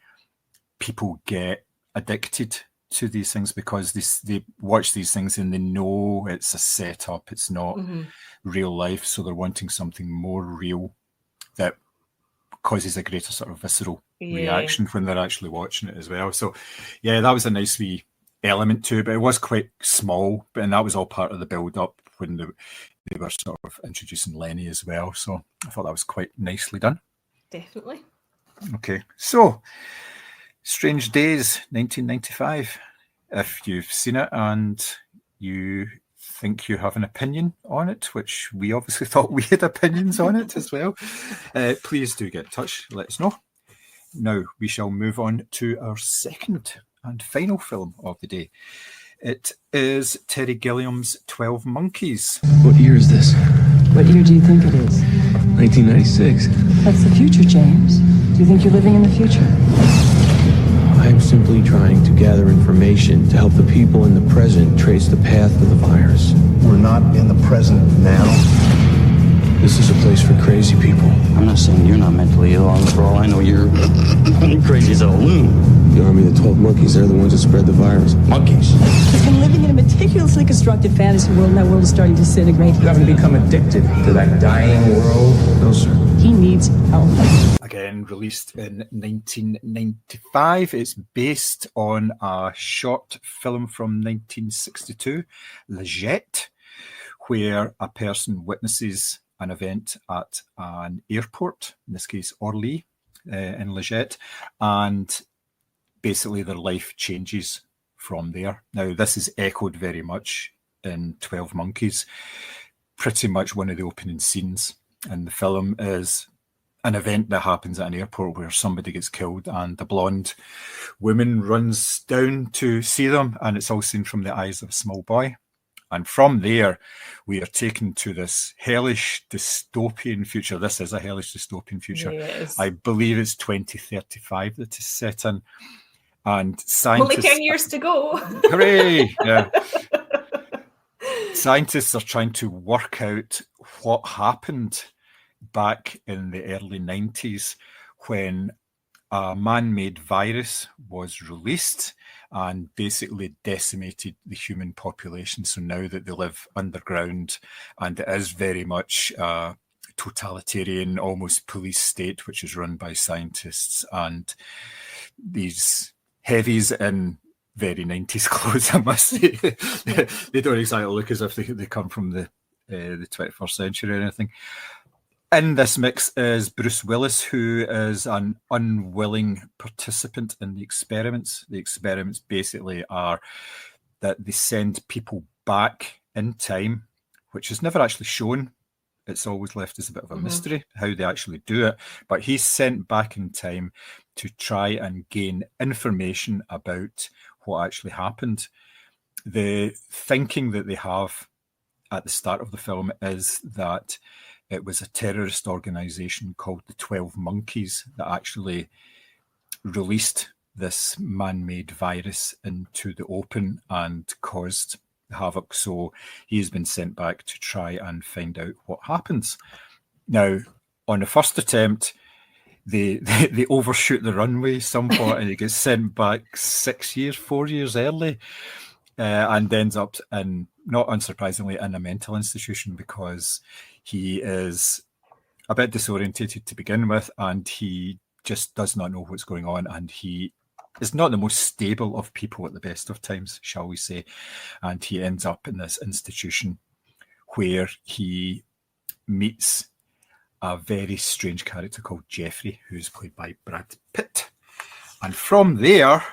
people get addicted to these things, because they watch these things and they know it's a setup, it's not real life, so they're wanting something more real that causes a greater sort of visceral reaction when they're actually watching it as well. So yeah, that was a nice wee element to it, but it was quite small, and that was all part of the build-up when they were sort of introducing Lenny as well. So I thought that was quite nicely done. Definitely. Okay, so Strange Days, 1995. If you've seen it and you think you have an opinion on it, which we obviously thought we had opinions on it as well, please do get in touch, let us know. Now we shall move on to our second and final film of the day. It is Terry Gilliam's 12 Monkeys. What year is this? What year do you think it is? 1996. That's the future, James. Do you think you're living in the future? I'm simply trying to gather information to help the people in the present trace the path of the virus. We're not in the present now. This is a place for crazy people. I'm not saying you're not mentally ill. For all I know, you're crazy as a loon. The army of the 12 monkeys, they're the ones that spread the virus. Monkeys. He's been living in a meticulously constructed fantasy world, and that world is starting to disintegrate. You haven't become addicted to that dying world? No, sir. He needs help. Again, released in 1995. It's based on a short film from 1962, Le Jet, where a person witnesses an event at an airport, in this case Orly, in Le Jet, and basically their life changes from there. Now, this is echoed very much in 12 Monkeys. Pretty much one of the opening scenes in the film is an event that happens at an airport where somebody gets killed and the blonde woman runs down to see them, and it's all seen from the eyes of a small boy. And from there, we are taken to this hellish dystopian future. This is a hellish dystopian future. Yes. I believe it's 2035 that is set in. And scientists... Only 10 years to go. Hooray! Yeah. Scientists are trying to work out what happened back in the early 90s when a man-made virus was released and basically decimated the human population. So now that they live underground, and it is very much a totalitarian, almost police state, which is run by scientists, and these heavies in very 90s clothes, I must say. They don't exactly look as if they come from the 21st century or anything. In this mix is Bruce Willis, who is an unwilling participant in the experiments. The experiments basically are that they send people back in time, which is never actually shown. It's always left as a bit of a mystery how they actually do it. But he's sent back in time to try and gain information about what actually happened. The thinking that they have at the start of the film is that it was a terrorist organization called the 12 Monkeys that actually released this man-made virus into the open and caused havoc. So he has been sent back to try and find out what happens. Now, on the first attempt, they overshoot the runway somewhat and he gets sent back 4 years early, and ends up in, not unsurprisingly, in a mental institution because he is a bit disorientated to begin with, and he just does not know what's going on, and he is not the most stable of people at the best of times, shall we say. And he ends up in this institution where he meets a very strange character called Jeffrey, who's played by Brad Pitt. And from there,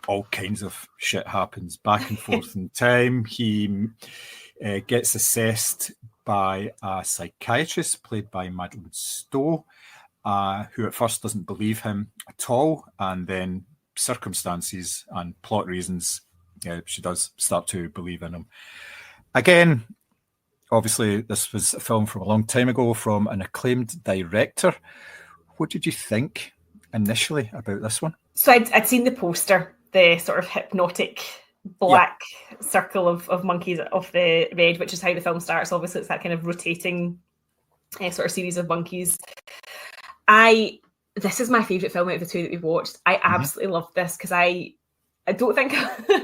all kinds of shit happens back and forth in time. He gets assessed by a psychiatrist played by Madeleine Stowe, who at first doesn't believe him at all, and then circumstances and plot reasons, she does start to believe in him. Again, obviously, this was a film from a long time ago from an acclaimed director. What did you think initially about this one? So I'd seen the poster, the sort of hypnotic black circle of monkeys off the red, which is how the film starts. Obviously, it's that kind of rotating sort of series of monkeys. This is my favourite film out of the two that we've watched. I absolutely love this because I don't think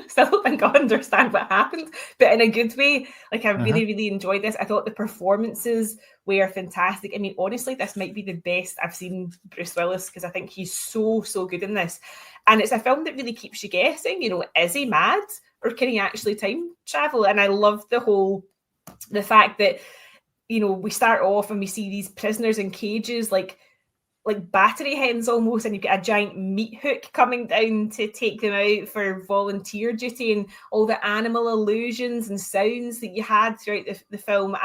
still don't think I understand what happened, but in a good way. Like, I really, really enjoyed this. I thought the performances were fantastic. I mean, honestly, this might be the best I've seen Bruce Willis, because I think he's so good in this. And it's a film that really keeps you guessing, is he mad or can he actually time travel? And I love the fact that, we start off and we see these prisoners in cages, like battery hens almost, and you've got a giant meat hook coming down to take them out for volunteer duty, and all the animal illusions and sounds that you had throughout the film.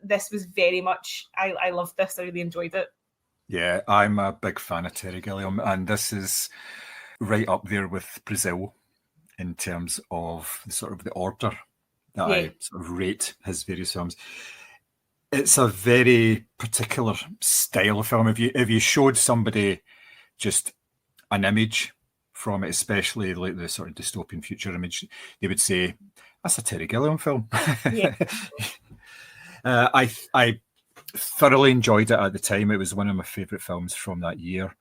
This was very much, I loved this. I really enjoyed it. Yeah, I'm a big fan of Terry Gilliam, and this is right up there with Brazil in terms of the order that I sort of rate his various films. It's a very particular style of film. If you showed somebody just an image from it, especially like the sort of dystopian future image, they would say, that's a Terry Gilliam film. Yeah. I thoroughly enjoyed it at the time. It was one of my favourite films from that year.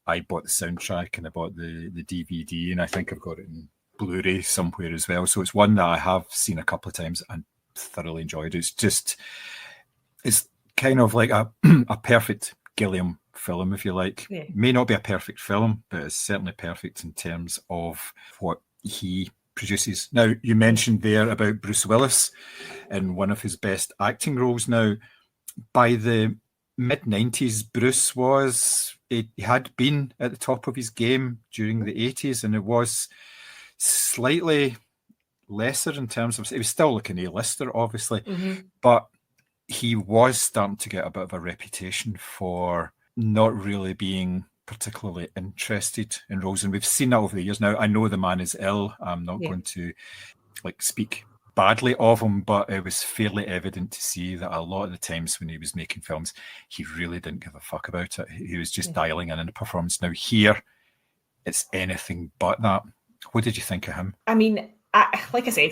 I bought the soundtrack and I bought the DVD, and I think I've got it in Blu-ray somewhere as well. So it's one that I have seen a couple of times and thoroughly enjoyed. It's kind of like a perfect Gilliam film, if you like. Yeah. May not be a perfect film, but it's certainly perfect in terms of what he produces. Now, you mentioned there about Bruce Willis in one of his best acting roles. Now, by the mid-90s, Bruce he had been at the top of his game during the 80s, and it was slightly lesser in terms of, it was still like an A-lister, obviously, but he was starting to get a bit of a reputation for not really being particularly interested in roles, and we've seen that over the years. Now, I know the man is ill. I'm not going to speak badly of him, but it was fairly evident to see that a lot of the times when he was making films, he really didn't give a fuck about it. He was just dialing in a performance. Now here, it's anything but that. What did you think of him? I mean, like I said,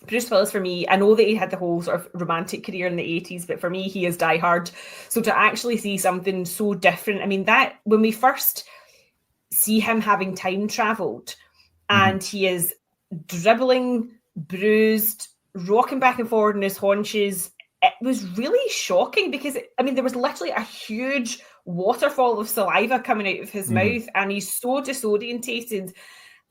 Bruce Willis, for me, I know that he had the whole sort of romantic career in the 80s, but for me, he is Die Hard. So to actually see something so different, that when we first see him having time travelled and he is dribbling, bruised, rocking back and forward on his haunches, it was really shocking because, there was literally a huge waterfall of saliva coming out of his mouth, and he's so disorientated.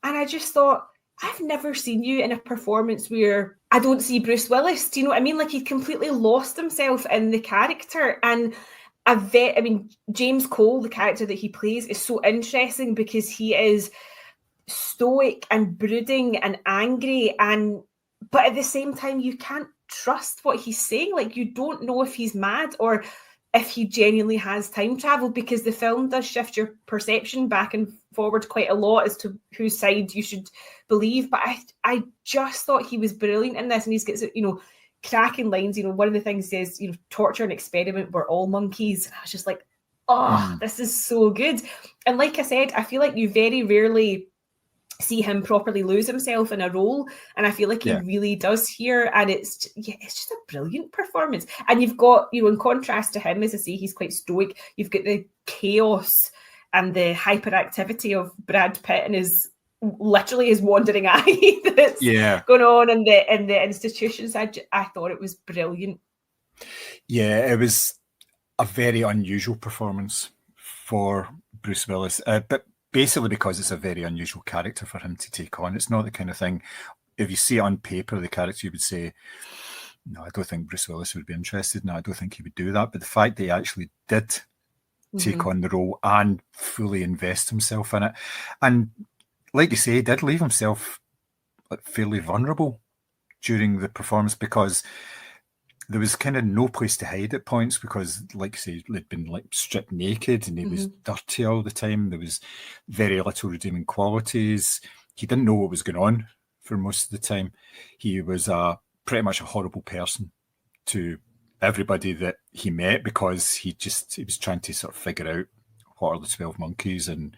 And I just thought, I've never seen you in a performance where I don't see Bruce Willis. Do you know what I mean? Like, he completely lost himself in the character. And James Cole, the character that he plays, is so interesting because he is stoic and brooding and angry, but at the same time, you can't trust what he's saying. Like, you don't know if he's mad or if he genuinely has time travel, because the film does shift your perception back and forward quite a lot as to whose side you should believe. But I just thought he was brilliant in this, and he's got, cracking lines. One of the things he says, torture and experiment were all monkeys. And I was just like, this is so good. And like I said, I feel like you very rarely see him properly lose himself in a role, and I feel like he really does here, and it's just a brilliant performance. And you've got, in contrast to him, as I say, he's quite stoic, you've got the chaos and the hyperactivity of Brad Pitt and his wandering eye that's going on in the institutions. I thought it was brilliant. Yeah, it was a very unusual performance for Bruce Willis, but basically because it's a very unusual character for him to take on. It's not the kind of thing, if you see it on paper, the character, you would say, no, I don't think Bruce Willis would be interested in that. I don't think he would do that. But the fact that he actually did take on the role and fully invest himself in it, and like you say, he did leave himself fairly vulnerable during the performance, because there was kind of no place to hide at points, because, like I say, he'd been stripped naked and he was dirty all the time. There was very little redeeming qualities. He didn't know what was going on for most of the time. He was pretty much a horrible person to everybody that he met, because he was trying to sort of figure out what are the 12 monkeys and,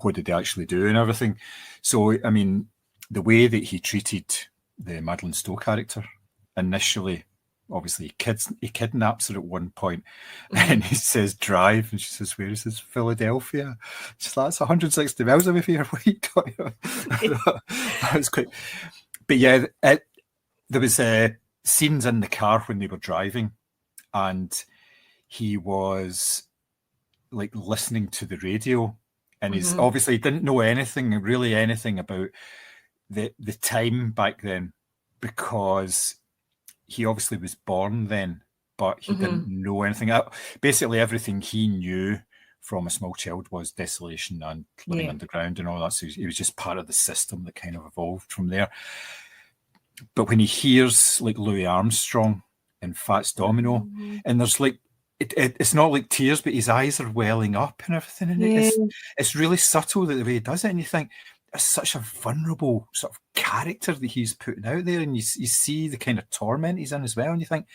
what did they actually do and everything. So, the way that he treated the Madeleine Stowe character initially, obviously he kidnaps her at one point, and he says drive, and she says, where is this? Philadelphia. She's like, that's 160 miles away from here. That was quite, but yeah, there was scenes in the car when they were driving, and he was listening to the radio, and he's obviously didn't know anything about the time back then, because he obviously was born then, but he didn't know anything. Basically, everything he knew from a small child was desolation and living underground and all that. So he was just part of the system that kind of evolved from there. But when he hears Louis Armstrong and Fats Domino, and there's it's not like tears, but his eyes are welling up and everything. And it's really subtle the way he does it. And you think, it's such a vulnerable sort of character that he's putting out there, and you see the kind of torment he's in as well, and you think,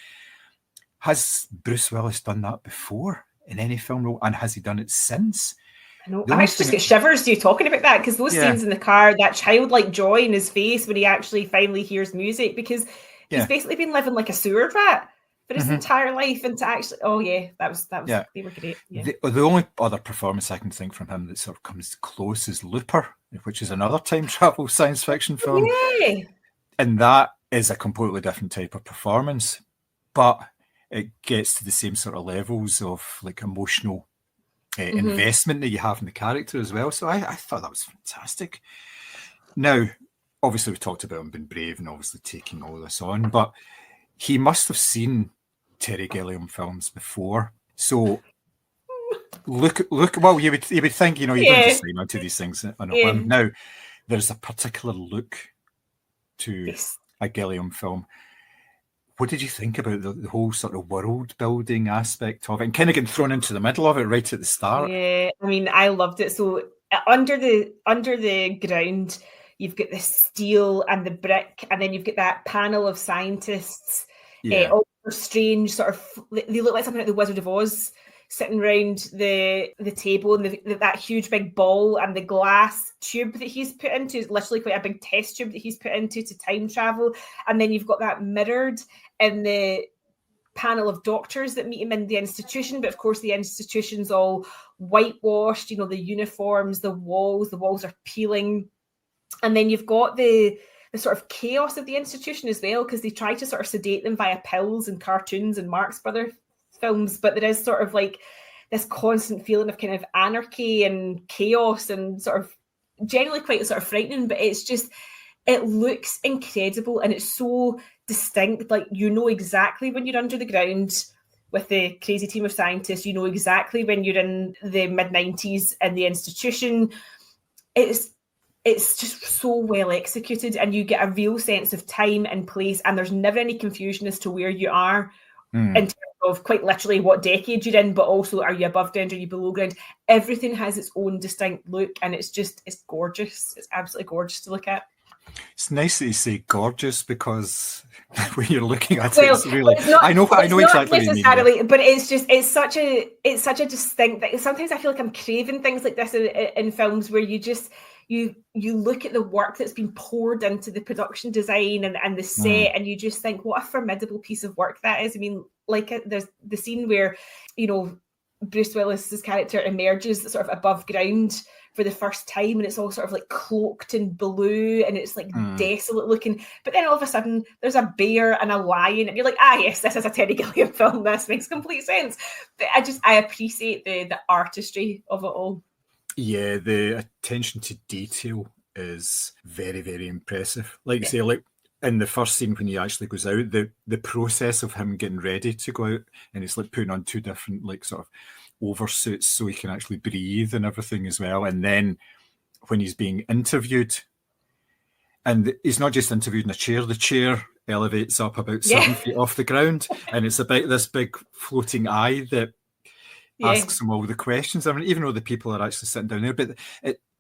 has Bruce Willis done that before in any film role, and has he done it since? I know. I actually just get shivers to you talking about that, because those scenes in the car, that childlike joy in his face when he actually finally hears music, because he's basically been living like a sewer rat for his entire life, and to actually, that was they were great. Yeah. The only other performance I can think from him that sort of comes close is Looper, which is another time travel science fiction film. Yeah. And that is a completely different type of performance, but it gets to the same sort of levels of like emotional investment that you have in the character as well. So I thought that was fantastic. Now, obviously we talked about him being brave and obviously taking all this on, but he must have seen Terry Gilliam films before. So look, well, you would think, you don't just sign on to these things on a whim. Now, there's a particular look to a Gilliam film. What did you think about the whole sort of world building aspect of it, and kind of getting thrown into the middle of it right at the start? Yeah, I mean, I loved it. So under the ground, you've got the steel and the brick, and then you've got that panel of scientists. All strange, sort of, they look like something like the Wizard of Oz, sitting around the table, and that huge big ball and the glass tube that he's put into is literally quite a big test tube that he's put into to time travel. And then you've got that mirrored in the panel of doctors that meet him in the institution, but of course the institution's all whitewashed, the uniforms, the walls are peeling. And then you've got the sort of chaos of the institution as well, because they try to sort of sedate them via pills and cartoons and Marx Brothers films, but there is sort of like this constant feeling of kind of anarchy and chaos, and sort of generally quite sort of frightening, but it looks incredible, and it's so distinct. Like, exactly when you're under the ground with the crazy team of scientists, exactly when you're in the mid-90s in the institution. It's just so well executed, and you get a real sense of time and place, and there's never any confusion as to where you are in terms of quite literally what decade you're in, but also, are you above ground, are you below ground? Everything has its own distinct look, and it's gorgeous. It's absolutely gorgeous to look at. It's nice that you say gorgeous, because when you're looking at it, it's really. I know exactly what you mean. But it's such a distinct thing. Sometimes I feel like I'm craving things like this in films, where you just you look at the work that's been poured into the production design and the set, and you just think, what a formidable piece of work that is. I mean, like, there's the scene where, Bruce Willis's character emerges sort of above ground for the first time, and it's all sort of like cloaked in blue, and it's like desolate looking. But then all of a sudden, there's a bear and a lion, and you're like, yes, this is a Terry Gilliam film. This makes complete sense. But I appreciate the artistry of it all. Yeah, the attention to detail is very, very impressive. Like you say, like in the first scene when he actually goes out, the process of him getting ready to go out, and he's like putting on two different like sort of oversuits so he can actually breathe and everything as well. And then when he's being interviewed, and he's not just interviewed in a chair, the chair elevates up about 7 feet off the ground, and it's about this big floating eye that asks him all the questions. I mean, even though the people are actually sitting down there, but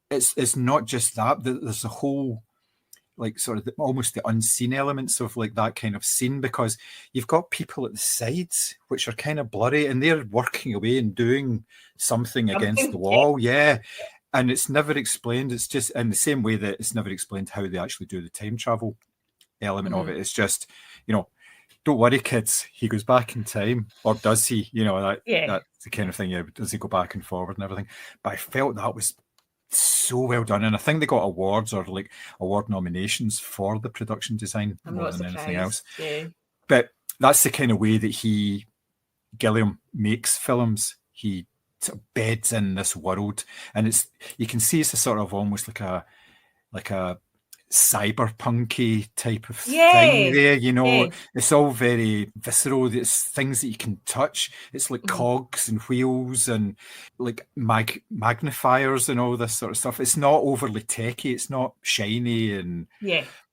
it's not just that. There's a whole, like, sort of almost the unseen elements of like that kind of scene, because you've got people at the sides which are kind of blurry, and they're working away and doing something against the wall. Yeah. And it's never explained. It's just in the same way that it's never explained how they actually do the time travel element of it. It's just, don't worry, kids, he goes back in time, or does he? That's the kind of thing. Does he go back and forward and everything? But I felt that was so well done, and I think they got awards or like award nominations for the production design more than anything else. Yeah. But that's the kind of way that Gilliam makes films. He sort of beds in this world, and you can see it's a sort of almost like a cyberpunky type of thing there, It's all very visceral. It's things that you can touch. It's like cogs and wheels and like magnifiers and all this sort of stuff. It's not overly techy. It's not shiny and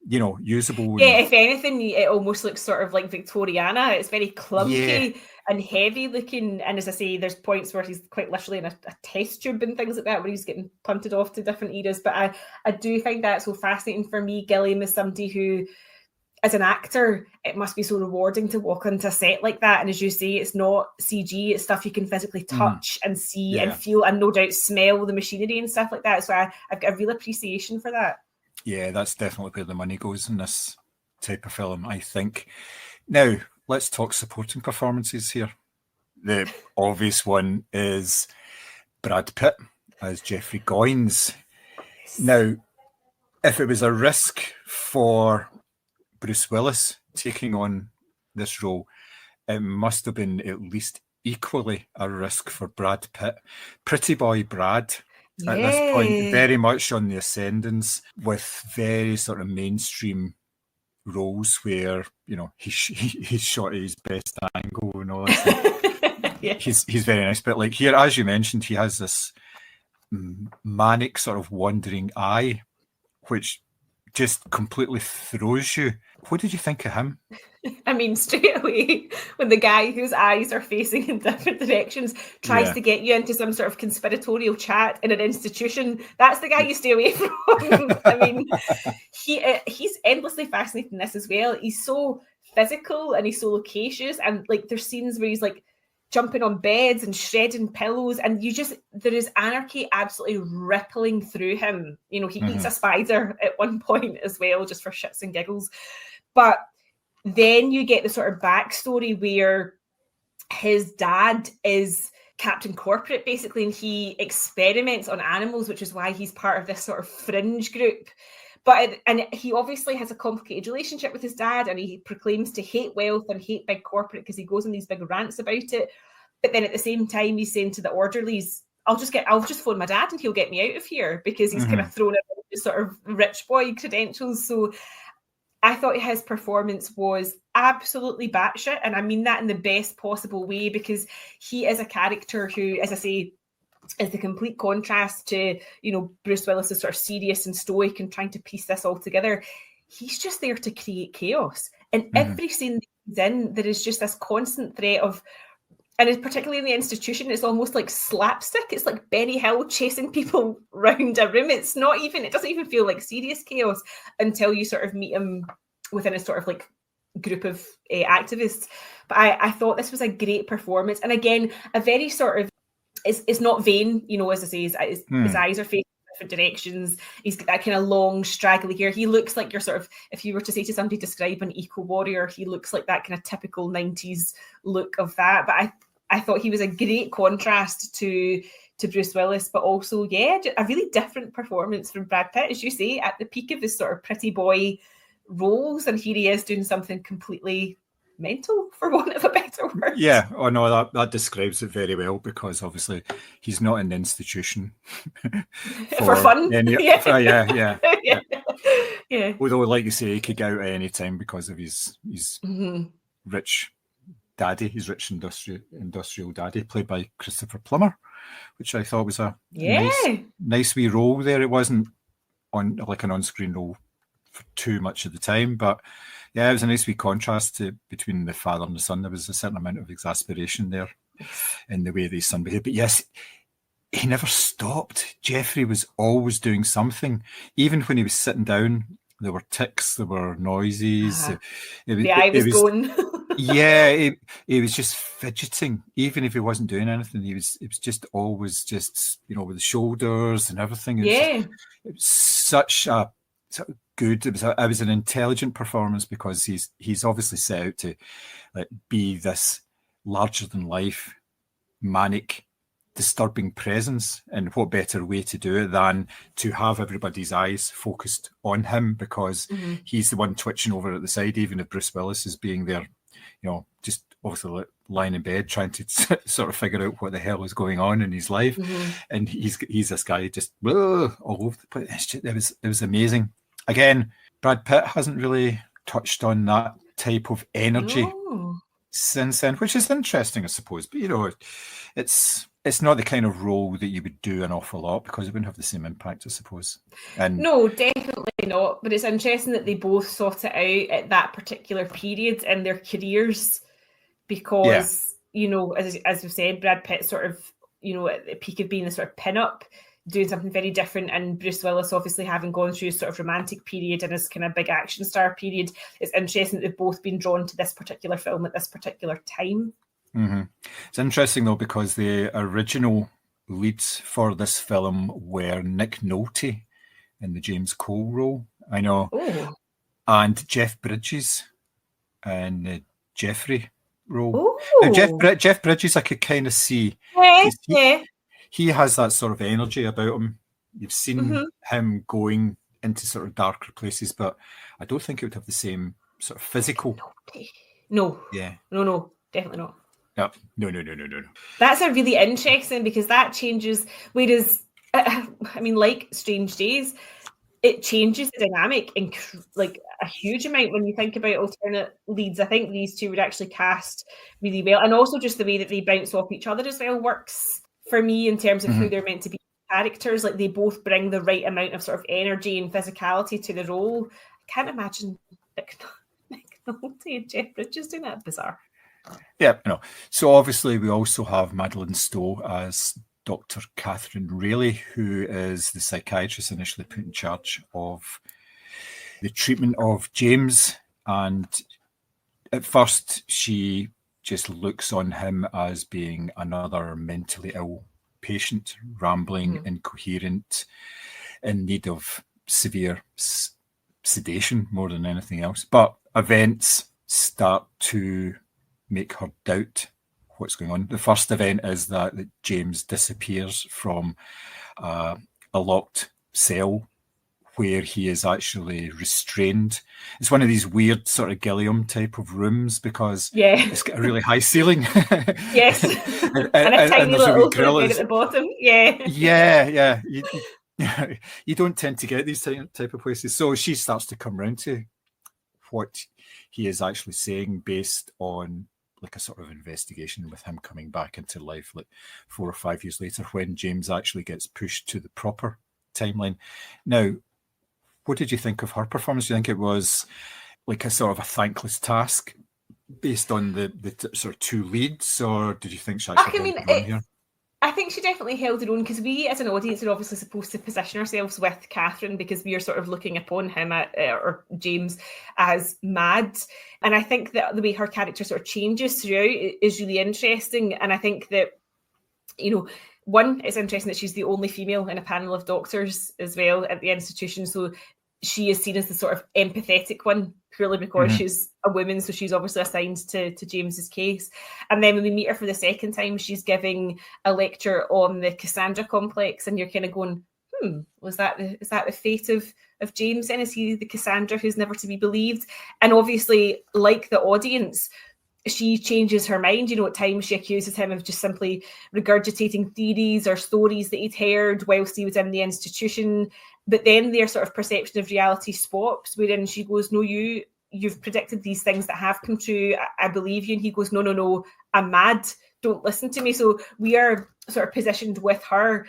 usable. Yeah, if anything, it almost looks sort of like Victoriana. It's very clunky and heavy looking. And as I say, there's points where he's quite literally in a test tube and things like that, where he's getting punted off to different eras. But I do find that so fascinating. For me, Gilliam is somebody who, as an actor, it must be so rewarding to walk onto a set like that. And as you say, it's not CG, it's stuff you can physically touch and see and feel, and no doubt smell the machinery and stuff like that. So I've got a real appreciation for that. Yeah, that's definitely where the money goes in this type of film, I think. Now, let's talk supporting performances here. The obvious one is Brad Pitt as Jeffrey Goins. Now, if it was a risk for Bruce Willis taking on this role, it must have been at least equally a risk for Brad Pitt. Pretty boy Brad, at this point, very much on the ascendance, with very sort of mainstream roles where, you know, he's shot at his best angle and all that. Yeah. He's very nice. But like here, as you mentioned, he has this manic sort of wandering eye, which just completely throws you. What did you think of him? I mean, straight away, when the guy whose eyes are facing in different directions tries to get you into some sort of conspiratorial chat in an institution, that's the guy you stay away from. I mean, he's endlessly fascinating in this as well. He's so physical and he's so loquacious, and like there's scenes where he's like jumping on beds and shredding pillows, and there is anarchy absolutely rippling through him. You know, he eats a spider at one point as well, just for shits and giggles. But then you get the sort of backstory where his dad is Captain Corporate, basically, and he experiments on animals, which is why he's part of this sort of fringe group. And he obviously has a complicated relationship with his dad, and he proclaims to hate wealth and hate big corporate because he goes on these big rants about it. But then at the same time, he's saying to the orderlies, I'll just phone my dad and he'll get me out of here, because he's kind of thrown out his sort of rich boy credentials. So I thought his performance was absolutely batshit, and I mean that in the best possible way, because he is a character who, as I say, is the complete contrast to, you know, Bruce Willis is sort of serious and stoic and trying to piece this all together. He's just there to create chaos. And every scene that he's in, there is just this constant threat of, and it's particularly in the institution, it's almost like slapstick. It's like Benny Hill chasing people around a room. It doesn't even feel like serious chaos until you sort of meet him within a sort of like group of activists. But I thought this was a great performance. And again, a very sort of, it's not vain, you know, as I say, his eyes are facing different directions. He's got that kind of long, straggly hair. He looks like you're sort of, if you were to say to somebody, describe an eco-warrior, he looks like that kind of typical 90s look of that. But I thought he was a great contrast to Bruce Willis, but also, a really different performance from Brad Pitt, as you say, at the peak of his sort of pretty boy roles, and here he is doing something completely mental, for want of a better word. Yeah, oh no, that describes it very well, because obviously he's not an institution for fun. Yeah. Although, like you say, he could get out at any time because of his rich daddy, his rich industrial daddy, played by Christopher Plummer, which I thought was a nice wee role there. It wasn't on like an on-screen role for too much of the time, but yeah, it was a nice wee contrast between the father and the son. There was a certain amount of exasperation there in the way the son behaved. But yes, he never stopped. Jeffrey was always doing something. Even when he was sitting down, there were ticks, there were noises. The eye was going. He was just fidgeting. Even if he wasn't doing anything, it was just always just, you know, with the shoulders and everything. It was such a good. It was an intelligent performance, because he's obviously set out to like be this larger than life, manic, disturbing presence, and what better way to do it than to have everybody's eyes focused on him, because he's the one twitching over at the side, even if Bruce Willis is being there, you know, just obviously lying in bed trying to sort of figure out what the hell is going on in his life. And he's this guy just all over the place. It was amazing. Again, Brad Pitt hasn't really touched on that type of energy since then, which is interesting, I suppose. But, you know, it's not the kind of role that you would do an awful lot, because it wouldn't have the same impact, I suppose. And no, definitely not. But it's interesting that they both sought it out at that particular period in their careers, because, you know, as we've said, Brad Pitt sort of, you know, at the peak of being a sort of pin-up, doing something very different, and Bruce Willis obviously having gone through a sort of romantic period and his kind of big action star period. It's interesting that they've both been drawn to this particular film at this particular time. It's interesting though, because the original leads for this film were Nick Nolte in the James Cole role, I know, and Jeff Bridges in Jeffrey role. Oh, Now, Jeff Bridges, I could kind of see. He has that sort of energy about him. You've seen him going into sort of darker places, but I don't think it would have the same sort of physical. No. Yeah. No, definitely not. No. That's a really interesting, because that changes. Whereas, I mean, like Strange Days, it changes the dynamic like a huge amount when you think about alternate leads. I think these two would actually cast really well, and also just the way that they bounce off each other as well works for me in terms of who they're meant to be characters. Like, they both bring the right amount of sort of energy and physicality to the role. I can't imagine Nick Nolte and Jeff Bridges doing that. Bizarre. Yeah, no. So obviously we also have Madeleine Stowe as Dr. Catherine Rayleigh, who is the psychiatrist initially put in charge of the treatment of James. And at first she just looks on him as being another mentally ill patient, rambling, incoherent, in need of severe sedation more than anything else. But events start to make her doubt what's going on. The first event is that James disappears from a locked cell where he is actually restrained. It's one of these weird sort of Gilliam type of rooms, because it's got a really high ceiling. Yes. and a tiny little bed at the bottom. Yeah. You don't tend to get these type of places. So she starts to come round to what he is actually saying, based on like a sort of investigation with him coming back into life like 4 or 5 years later, when James actually gets pushed to the proper timeline. Now, what did you think of her performance? Do you think it was like a sort of a thankless task based on the sort of two leads, or did you think she actually here? I think she definitely held her own, because we as an audience are obviously supposed to position ourselves with Catherine, because we are sort of looking upon him or James as mad. And I think that the way her character sort of changes throughout is really interesting. And I think that, one, it's interesting that she's the only female in a panel of doctors as well at the institution. So she is seen as the sort of empathetic one, purely because she's a woman, so she's obviously assigned to James's case. And then when we meet her for the second time, she's giving a lecture on the Cassandra complex, and you're kind of going, is that the fate of James then? Is he the Cassandra who's never to be believed? And obviously, like the audience, she changes her mind. At times she accuses him of just simply regurgitating theories or stories that he'd heard whilst he was in the institution. But then their sort of perception of reality swaps, wherein she goes, no, you've predicted these things that have come true. I believe you. And he goes, no, I'm mad. Don't listen to me. So we are sort of positioned with her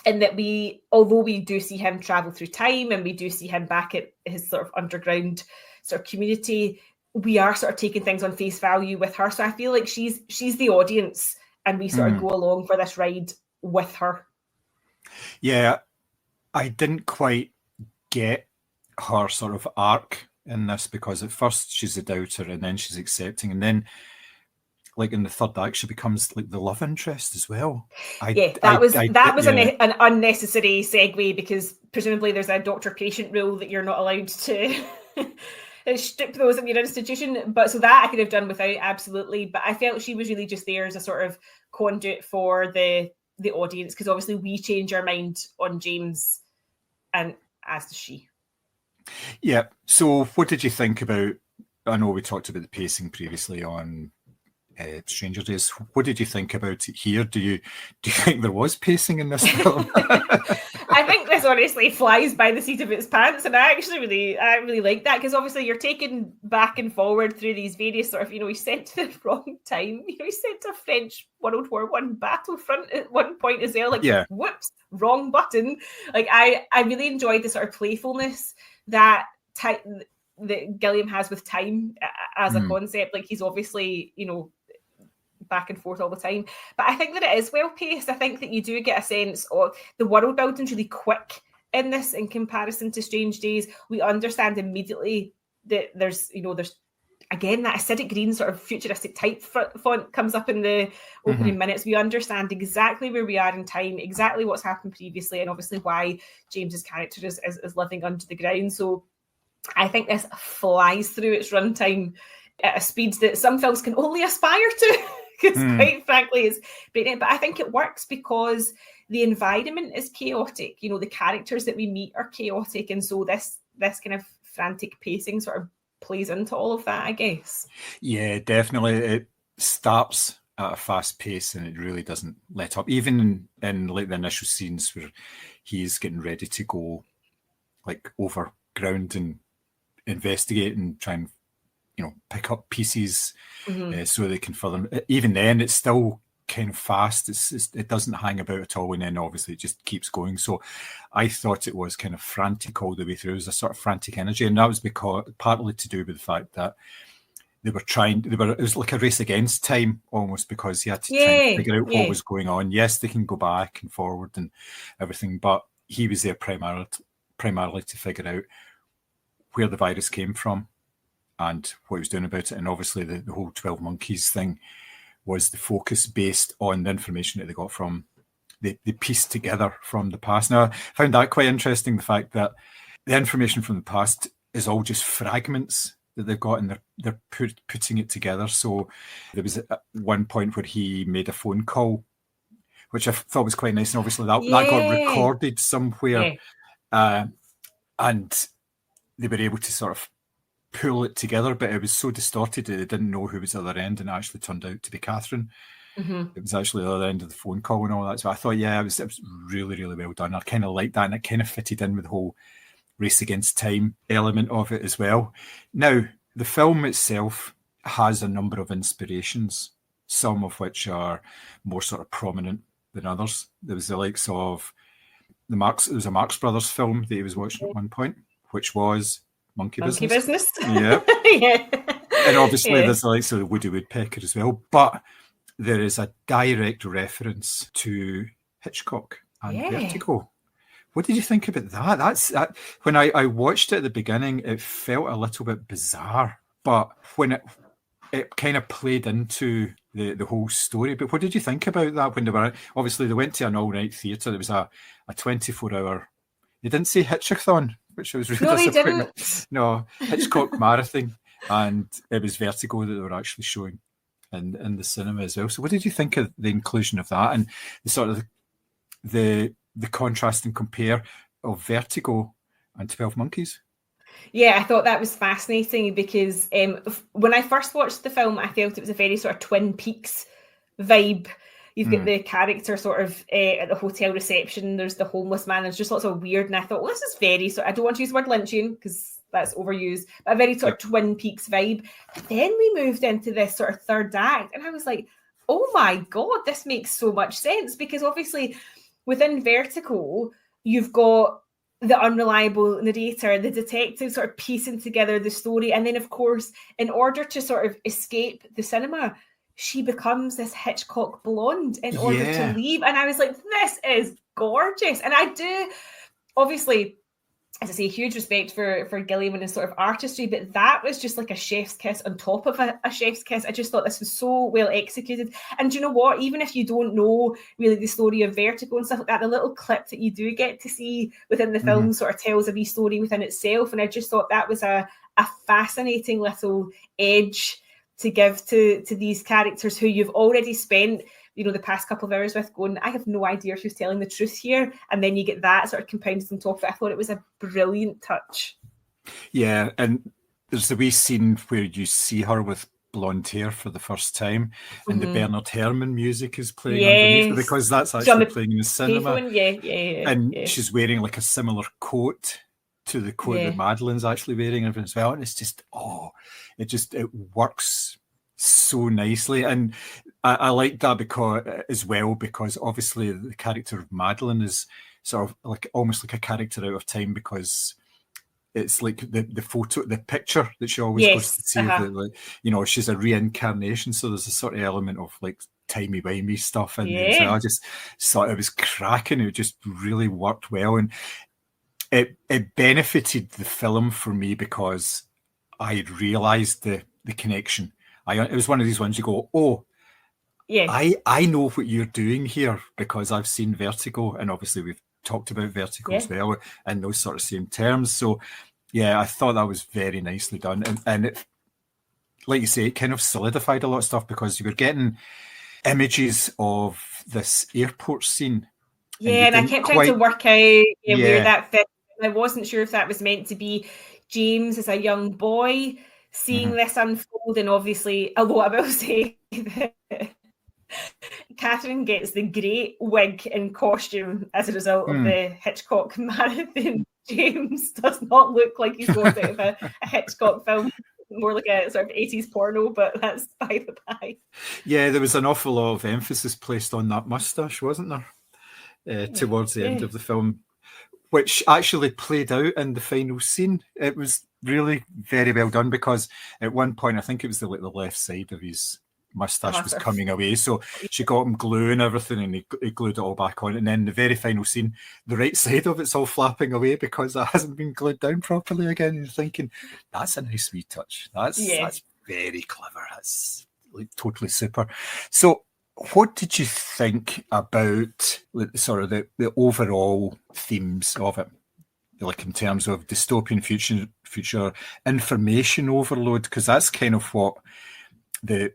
in that although we do see him travel through time and we do see him back at his sort of underground sort of community, we are sort of taking things on face value with her. So I feel like she's the audience, and we sort of go along for this ride with her. Yeah, I didn't quite get her sort of arc in this, because at first she's a doubter and then she's accepting, and then like in the third act she becomes like the love interest as well. That was an unnecessary segue, because presumably there's a doctor-patient rule that you're not allowed to strip those in your institution. But so that I could have done without, absolutely. But I felt she was really just there as a sort of conduit for the audience, because obviously we change our mind on James, and as does she. Yeah. So what did you think about, I know we talked about the pacing previously on Stranger Days. What did you think about it here? Do you think there was pacing in this film? I think this honestly flies by the seat of its pants, and I really like that, because obviously you're taken back and forward through these various sort of, he's sent to the wrong time. He's sent to French World War I battlefront at one point as well. Whoops, wrong button. Like I really enjoyed the sort of playfulness that Gilliam has with time as a concept. Like, he's obviously, back and forth all the time, but I think that it is well paced. I think that you do get a sense of the world building's really quick in this in comparison to Strange Days. We understand immediately that there's again that acidic green sort of futuristic type font comes up in the opening minutes. We understand exactly where we are in time, exactly what's happened previously, and obviously why James's character is living under the ground. So I think this flies through its runtime at a speed that some films can only aspire to, because quite frankly it's brilliant. But I think it works because the environment is chaotic. You know, the characters that we meet are chaotic, and so this kind of frantic pacing sort of plays into all of that, I guess. Yeah, definitely. It starts at a fast pace and it really doesn't let up. Even in like the initial scenes where he's getting ready to go like over ground and investigate and try and, you know, pick up pieces so they can further. Even then, it's still kind of fast. It doesn't hang about at all, and then obviously it just keeps going. So I thought it was kind of frantic all the way through. It was a sort of frantic energy, and that was because partly to do with the fact that it was like a race against time almost, because he had to try and figure out what was going on. Yes, they can go back and forward and everything, but he was there primarily to figure out where the virus came from and what he was doing about it. And obviously the whole 12 Monkeys thing was the focus based on the information that they got from they pieced together from the past. Now, I found that quite interesting, the fact that the information from the past is all just fragments that they've got, and they're putting it together. So there was at one point where he made a phone call, which I thought was quite nice, and obviously that got recorded somewhere, and they were able to sort of pull it together, but it was so distorted that they didn't know who was at the other end, and it actually turned out to be Catherine. It was actually the other end of the phone call and all that. So I thought, it was really, really well done. I kind of liked that, and it kind of fitted in with the whole race against time element of it as well. Now, the film itself has a number of inspirations, some of which are more sort of prominent than others. There was the likes of there was a Marx Brothers film that he was watching at one point, which was Monkey Business. Yeah. And obviously there's the likes of the Woody Woodpecker as well. But there is a direct reference to Hitchcock and Vertigo. What did you think about that? When I watched it at the beginning, it felt a little bit bizarre, but when it kind of played into the whole story. But what did you think about that when they went to an all-night theatre? There was a 24-hour. They didn't say Hitchathon, which was really disappointing. No, Hitchcock Marathon, and it was Vertigo that they were actually showing in the cinema as well. So what did you think of the inclusion of that and the sort of the contrast and compare of Vertigo and 12 Monkeys? Yeah, I thought that was fascinating because when I first watched the film, I felt it was a very sort of Twin Peaks vibe. You've got the character sort of at the hotel reception. There's the homeless man. There's just lots of weird. And I thought, well, this is very I don't want to use the word Lynchian because that's overused, but a very sort of Twin Peaks vibe. But then we moved into this sort of third act, and I was like, oh my God, this makes so much sense, because obviously within Vertigo, you've got the unreliable narrator, the detective sort of piecing together the story. And then, of course, in order to sort of escape the cinema, she becomes this Hitchcock blonde in order to leave. And I was like, this is gorgeous. And I do, obviously, as I say, huge respect for Gilliam and his sort of artistry, but that was just like a chef's kiss on top of a chef's kiss. I just thought this was so well executed. And do you know what? Even if you don't know really the story of Vertigo and stuff like that, the little clip that you do get to see within the film sort of tells a wee story within itself. And I just thought that was a fascinating little edge to give to these characters who you've already spent, you know, the past couple of hours with, going, I have no idea who's telling the truth here. And then you get that sort of compounded on top of it. I thought it was a brilliant touch. Yeah, and there's the wee scene where you see her with blonde hair for the first time, and the Bernard Herrmann music is playing underneath, because that's actually playing in the cinema. And she's wearing like a similar coat to the coat that Madeline's actually wearing and everything as well. And it's just, it works so nicely. And I like that because obviously the character of Madeline is sort of like almost like a character out of time, because it's like the picture that she always goes to see, like, you know, she's a reincarnation. So there's a sort of element of like timey-wimey stuff in there. So I just thought it was cracking. It just really worked well. And it benefited the film for me because I had realised the connection. It was one of these ones you go, I know what you're doing here because I've seen Vertigo, and obviously we've talked about Vertigo as well in those sort of same terms. So I thought that was very nicely done, and it, like you say, it kind of solidified a lot of stuff because you were getting images of this airport scene. Yeah, and I kept trying to work out where that fit. I wasn't sure if that was meant to be James as a young boy seeing this unfold, and obviously, although I will say that Catherine gets the great wig and costume as a result of the Hitchcock marathon. James does not look like he's going out of a Hitchcock film, more like a sort of 80s porno, but that's by the by. Yeah, there was an awful lot of emphasis placed on that moustache, wasn't there, towards the end of the film, which actually played out in the final scene. It was really very well done because at one point, I think it was the left side of his moustache was coming away, so she got him glue and everything, and he glued it all back on. And then the very final scene, the right side of it's all flapping away because it hasn't been glued down properly again. And you're thinking, that's a nice wee touch. That's very clever. That's like totally super. So what did you think about sort of the overall themes of it? Like in terms of dystopian future information overload, because that's kind of what the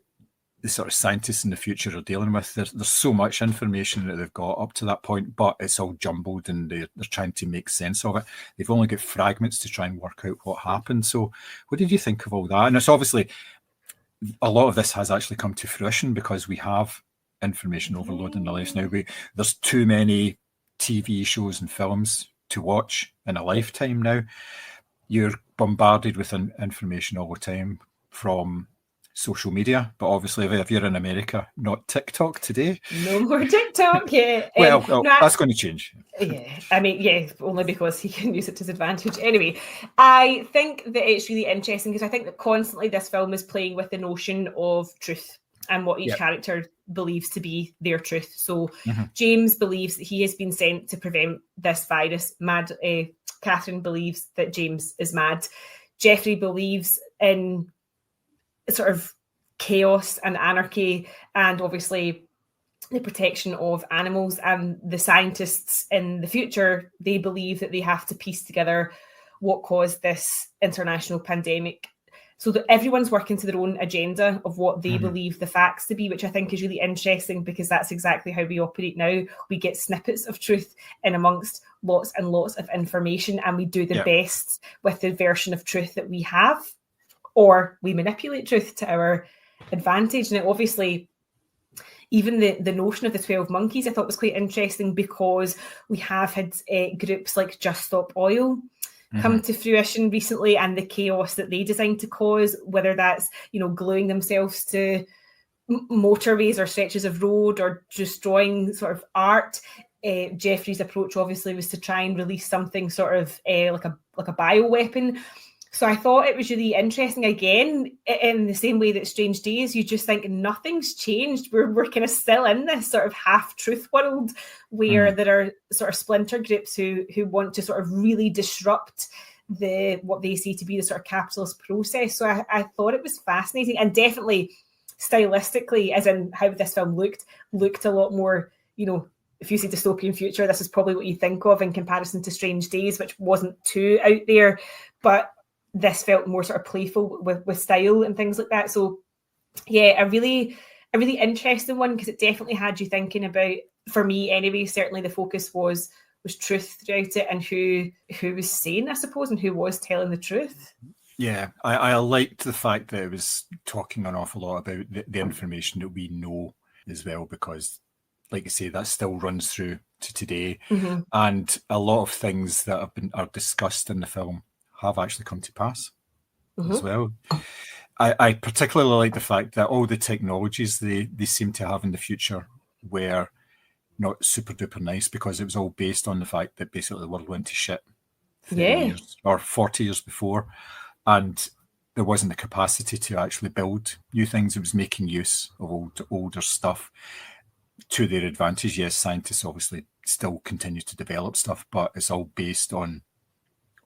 sort of scientists in the future are dealing with. There's so much information that they've got up to that point, but it's all jumbled and they're trying to make sense of it. They've only got fragments to try and work out what happened. So what did you think of all that? And it's obviously, a lot of this has actually come to fruition because we have information overload in the lives now. There's too many TV shows and films to watch in a lifetime now. You're bombarded with information all the time from social media, but obviously if you're in America, not TikTok today. No more TikTok, yeah. That's going to change. Yeah, I mean, only because he can use it to his advantage. Anyway, I think that it's really interesting because I think that constantly this film is playing with the notion of truth and what each character believes to be their truth. So James believes that he has been sent to prevent this virus. Catherine believes that James is mad. Jeffrey believes in sort of chaos and anarchy and obviously the protection of animals. And the scientists in the future, they believe that they have to piece together what caused this international pandemic, so that everyone's working to their own agenda of what they believe the facts to be, which I think is really interesting because that's exactly how we operate now. We get snippets of truth in amongst lots and lots of information, and we do the best with the version of truth that we have, or we manipulate truth to our advantage. And it obviously, even the notion of the 12 monkeys, I thought was quite interesting because we have had groups like Just Stop Oil come to fruition recently, and the chaos that they designed to cause, whether that's, gluing themselves to motorways or stretches of road or destroying sort of art. Jeffrey's approach obviously was to try and release something sort of like a bioweapon. So I thought it was really interesting. Again, in the same way that Strange Days, you just think nothing's changed. We're kind of still in this sort of half-truth world where there are sort of splinter groups who want to sort of really disrupt what they see to be the sort of capitalist process. So I thought it was fascinating, and definitely stylistically, as in how this film looked a lot more, if you say dystopian future, this is probably what you think of in comparison to Strange Days, which wasn't too out there, but this felt more sort of playful with style and things like that. So yeah, a really interesting one, because it definitely had you thinking about, for me anyway, certainly the focus was truth throughout it, and who was sane, I suppose, and who was telling the truth. Yeah, I liked the fact that it was talking an awful lot about the information that we know as well, because like I say, that still runs through to today. And a lot of things that are discussed in the film have actually come to pass as well. I particularly like the fact that all the technologies they seem to have in the future were not super duper nice, because it was all based on the fact that basically the world went to shit 30 years or 40 years before, and there wasn't the capacity to actually build new things. It was making use of older stuff to their advantage. Yes, scientists obviously still continue to develop stuff, but it's all based on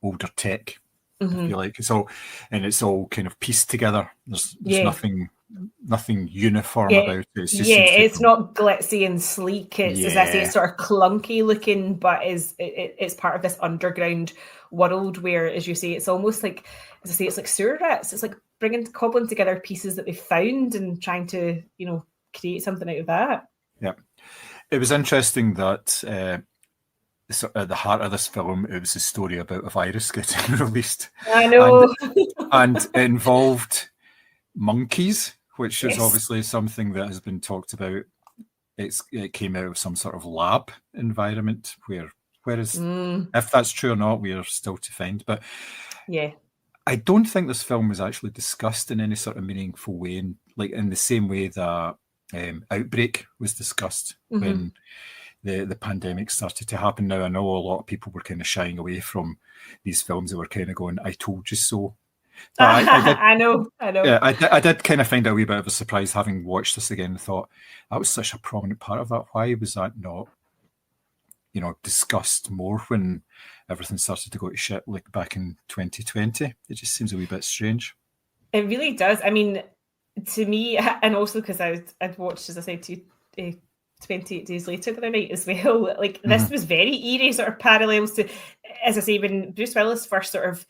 older tech. I feel like it's all kind of pieced together. There's nothing uniform about it. It's not glitzy and sleek. It's as I say, it's sort of clunky looking, but it's part of this underground world where, as you say, it's almost like, as I say, it's like sewer rats. It's like cobbling together pieces that they found and trying to, create something out of that. Yeah. It was interesting that at the heart of this film, it was a story about a virus getting released. I know. And it involved monkeys, which is Yes. obviously something that has been talked about. It came out of some sort of lab environment, whereas if that's true or not, we are still to find. But yeah, I don't think this film was actually discussed in any sort of meaningful way, in the same way that Outbreak was discussed when the pandemic started to happen. Now, I know a lot of people were kind of shying away from these films. They were kind of going, "I told you so." But I know. Yeah, I did kind of find it a wee bit of a surprise having watched this again and thought, that was such a prominent part of that. Why was that not, discussed more when everything started to go to shit, like back in 2020? It just seems a wee bit strange. It really does. I mean, to me, and also because I'd watched, as I said to you, 28 Days Later the other night as well. Like, this was very eerie, sort of parallels to, as I say, when Bruce Willis first sort of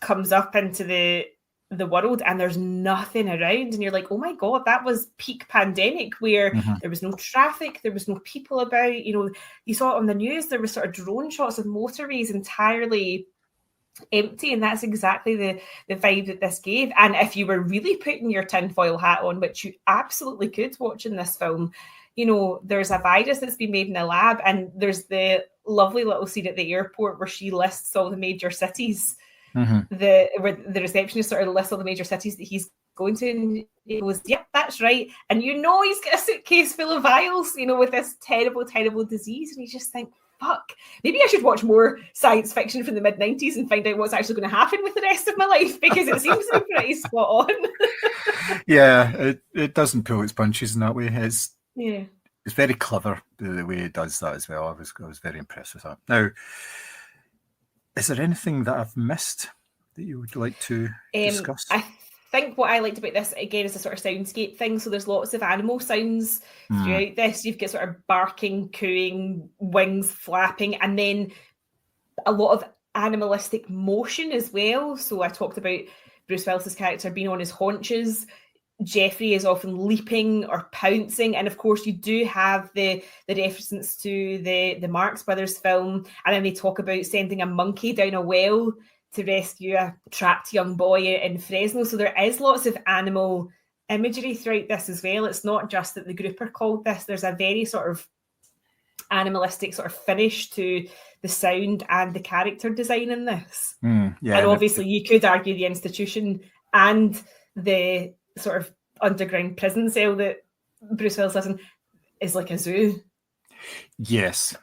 comes up into the world and there's nothing around, and you're like, oh my god, that was peak pandemic, where there was no traffic, there was no people about. You saw it on the news, there was sort of drone shots of motorways entirely empty, and that's exactly the vibe that this gave. And if you were really putting your tinfoil hat on, which you absolutely could watching this film, there's a virus that's been made in a lab, and there's the lovely little scene at the airport where she lists all the major cities. Where the receptionist sort of lists all the major cities that he's going to, and he goes, "Yep, that's right." And he's got a suitcase full of vials, with this terrible, terrible disease, and you just think, fuck, maybe I should watch more science fiction from the mid-90s and find out what's actually going to happen with the rest of my life, because it seems to be pretty spot on. Yeah, it doesn't pull its punches in that way. It's very clever the way it does that as well. I was very impressed with that. Now, is there anything that I've missed that you would like to discuss? I think what I liked about this, again, is a sort of soundscape thing. So there's lots of animal sounds throughout this. You've got sort of barking, cooing, wings flapping, and then a lot of animalistic motion as well. So I talked about Bruce Willis's character being on his haunches. Jeffrey is often leaping or pouncing, and of course you do have the reference to the Marx Brothers film, and then they talk about sending a monkey down a well to rescue a trapped young boy in Fresno. So there is lots of animal imagery throughout this as well. It's not just that the group are called this. There's a very sort of animalistic sort of finish to the sound and the character design in this. And obviously you could argue the institution and the sort of underground prison cell that Bruce Willis lives in is like a zoo. Yes.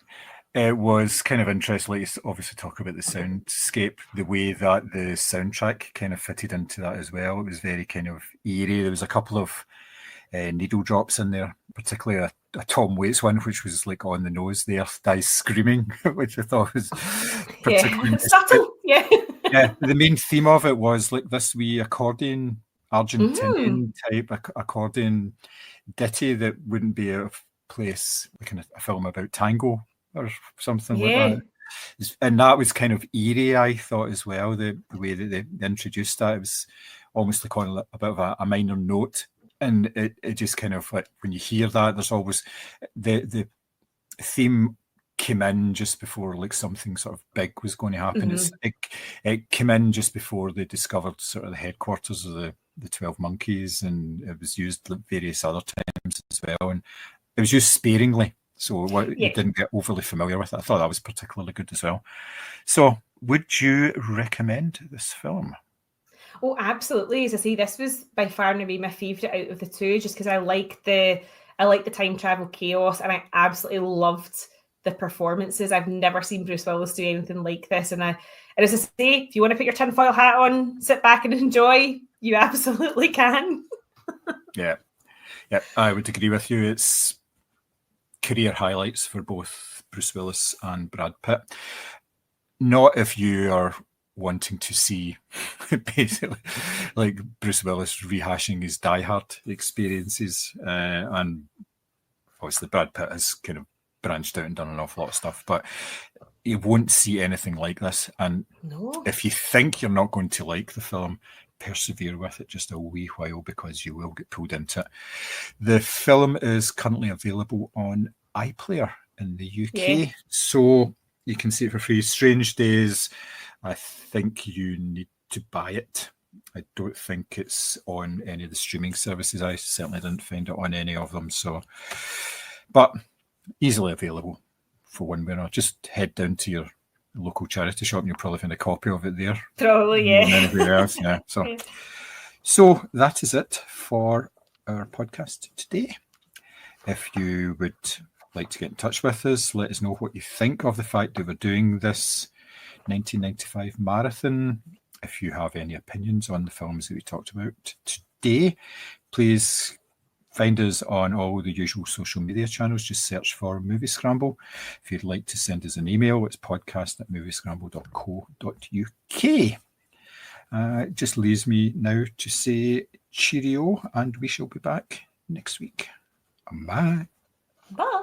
It was kind of interesting, like you obviously talk about the soundscape, the way that the soundtrack kind of fitted into that as well. It was very kind of eerie. There was a couple of needle drops in there, particularly a Tom Waits one, which was like on the nose there, dies screaming, which I thought was particularly subtle. Yeah. The main theme of it was like this wee accordion, Argentinian type accordion ditty that wouldn't be out of place, like in a film about tango or something like that. And that was kind of eerie, I thought, as well, the way that they introduced that. It was almost like on a bit of a minor note, and it just kind of, like, when you hear that, there's always the theme came in just before like something sort of big was going to happen. It came in just before they discovered sort of the headquarters of the 12 Monkeys, and it was used various other times as well, and it was used sparingly, so you didn't get overly familiar with it. I thought that was particularly good as well. So would you recommend this film? Oh, absolutely. As I say, this was by far and away my favourite out of the two, just because I like the time travel chaos, and I absolutely loved the performances. I've never seen Bruce Willis do anything like this, and as I say, if you want to put your tinfoil hat on, sit back and enjoy, you absolutely can. Yeah, I would agree with you. It's career highlights for both Bruce Willis and Brad Pitt. Not if you are wanting to see basically like Bruce Willis rehashing his Die Hard experiences, and obviously Brad Pitt has kind of branched out and done an awful lot of stuff, but you won't see anything like this. And No. if you think you're not going to like the film, persevere with it just a wee while, because you will get pulled into it. The film is currently available on iPlayer in the UK, so you can see it for free. Strange Days, I think you need to buy it. I don't think it's on any of the streaming services. I certainly didn't find it on any of them. So, but easily available for one way or another. Just head down to your local charity shop and you'll probably find a copy of it there. Probably, yeah. More than anywhere else, yeah. So that is it for our podcast today. If you would like to get in touch with us, let us know what you think of the fact that we're doing this 1995 marathon. If you have any opinions on the films that we talked about today, please find us on all the usual social media channels. Just search for Moviescramble. If you'd like to send us an email, it's podcast@moviescramble.co.uk. It just leaves me now to say cheerio, and we shall be back next week. Bye. Bye.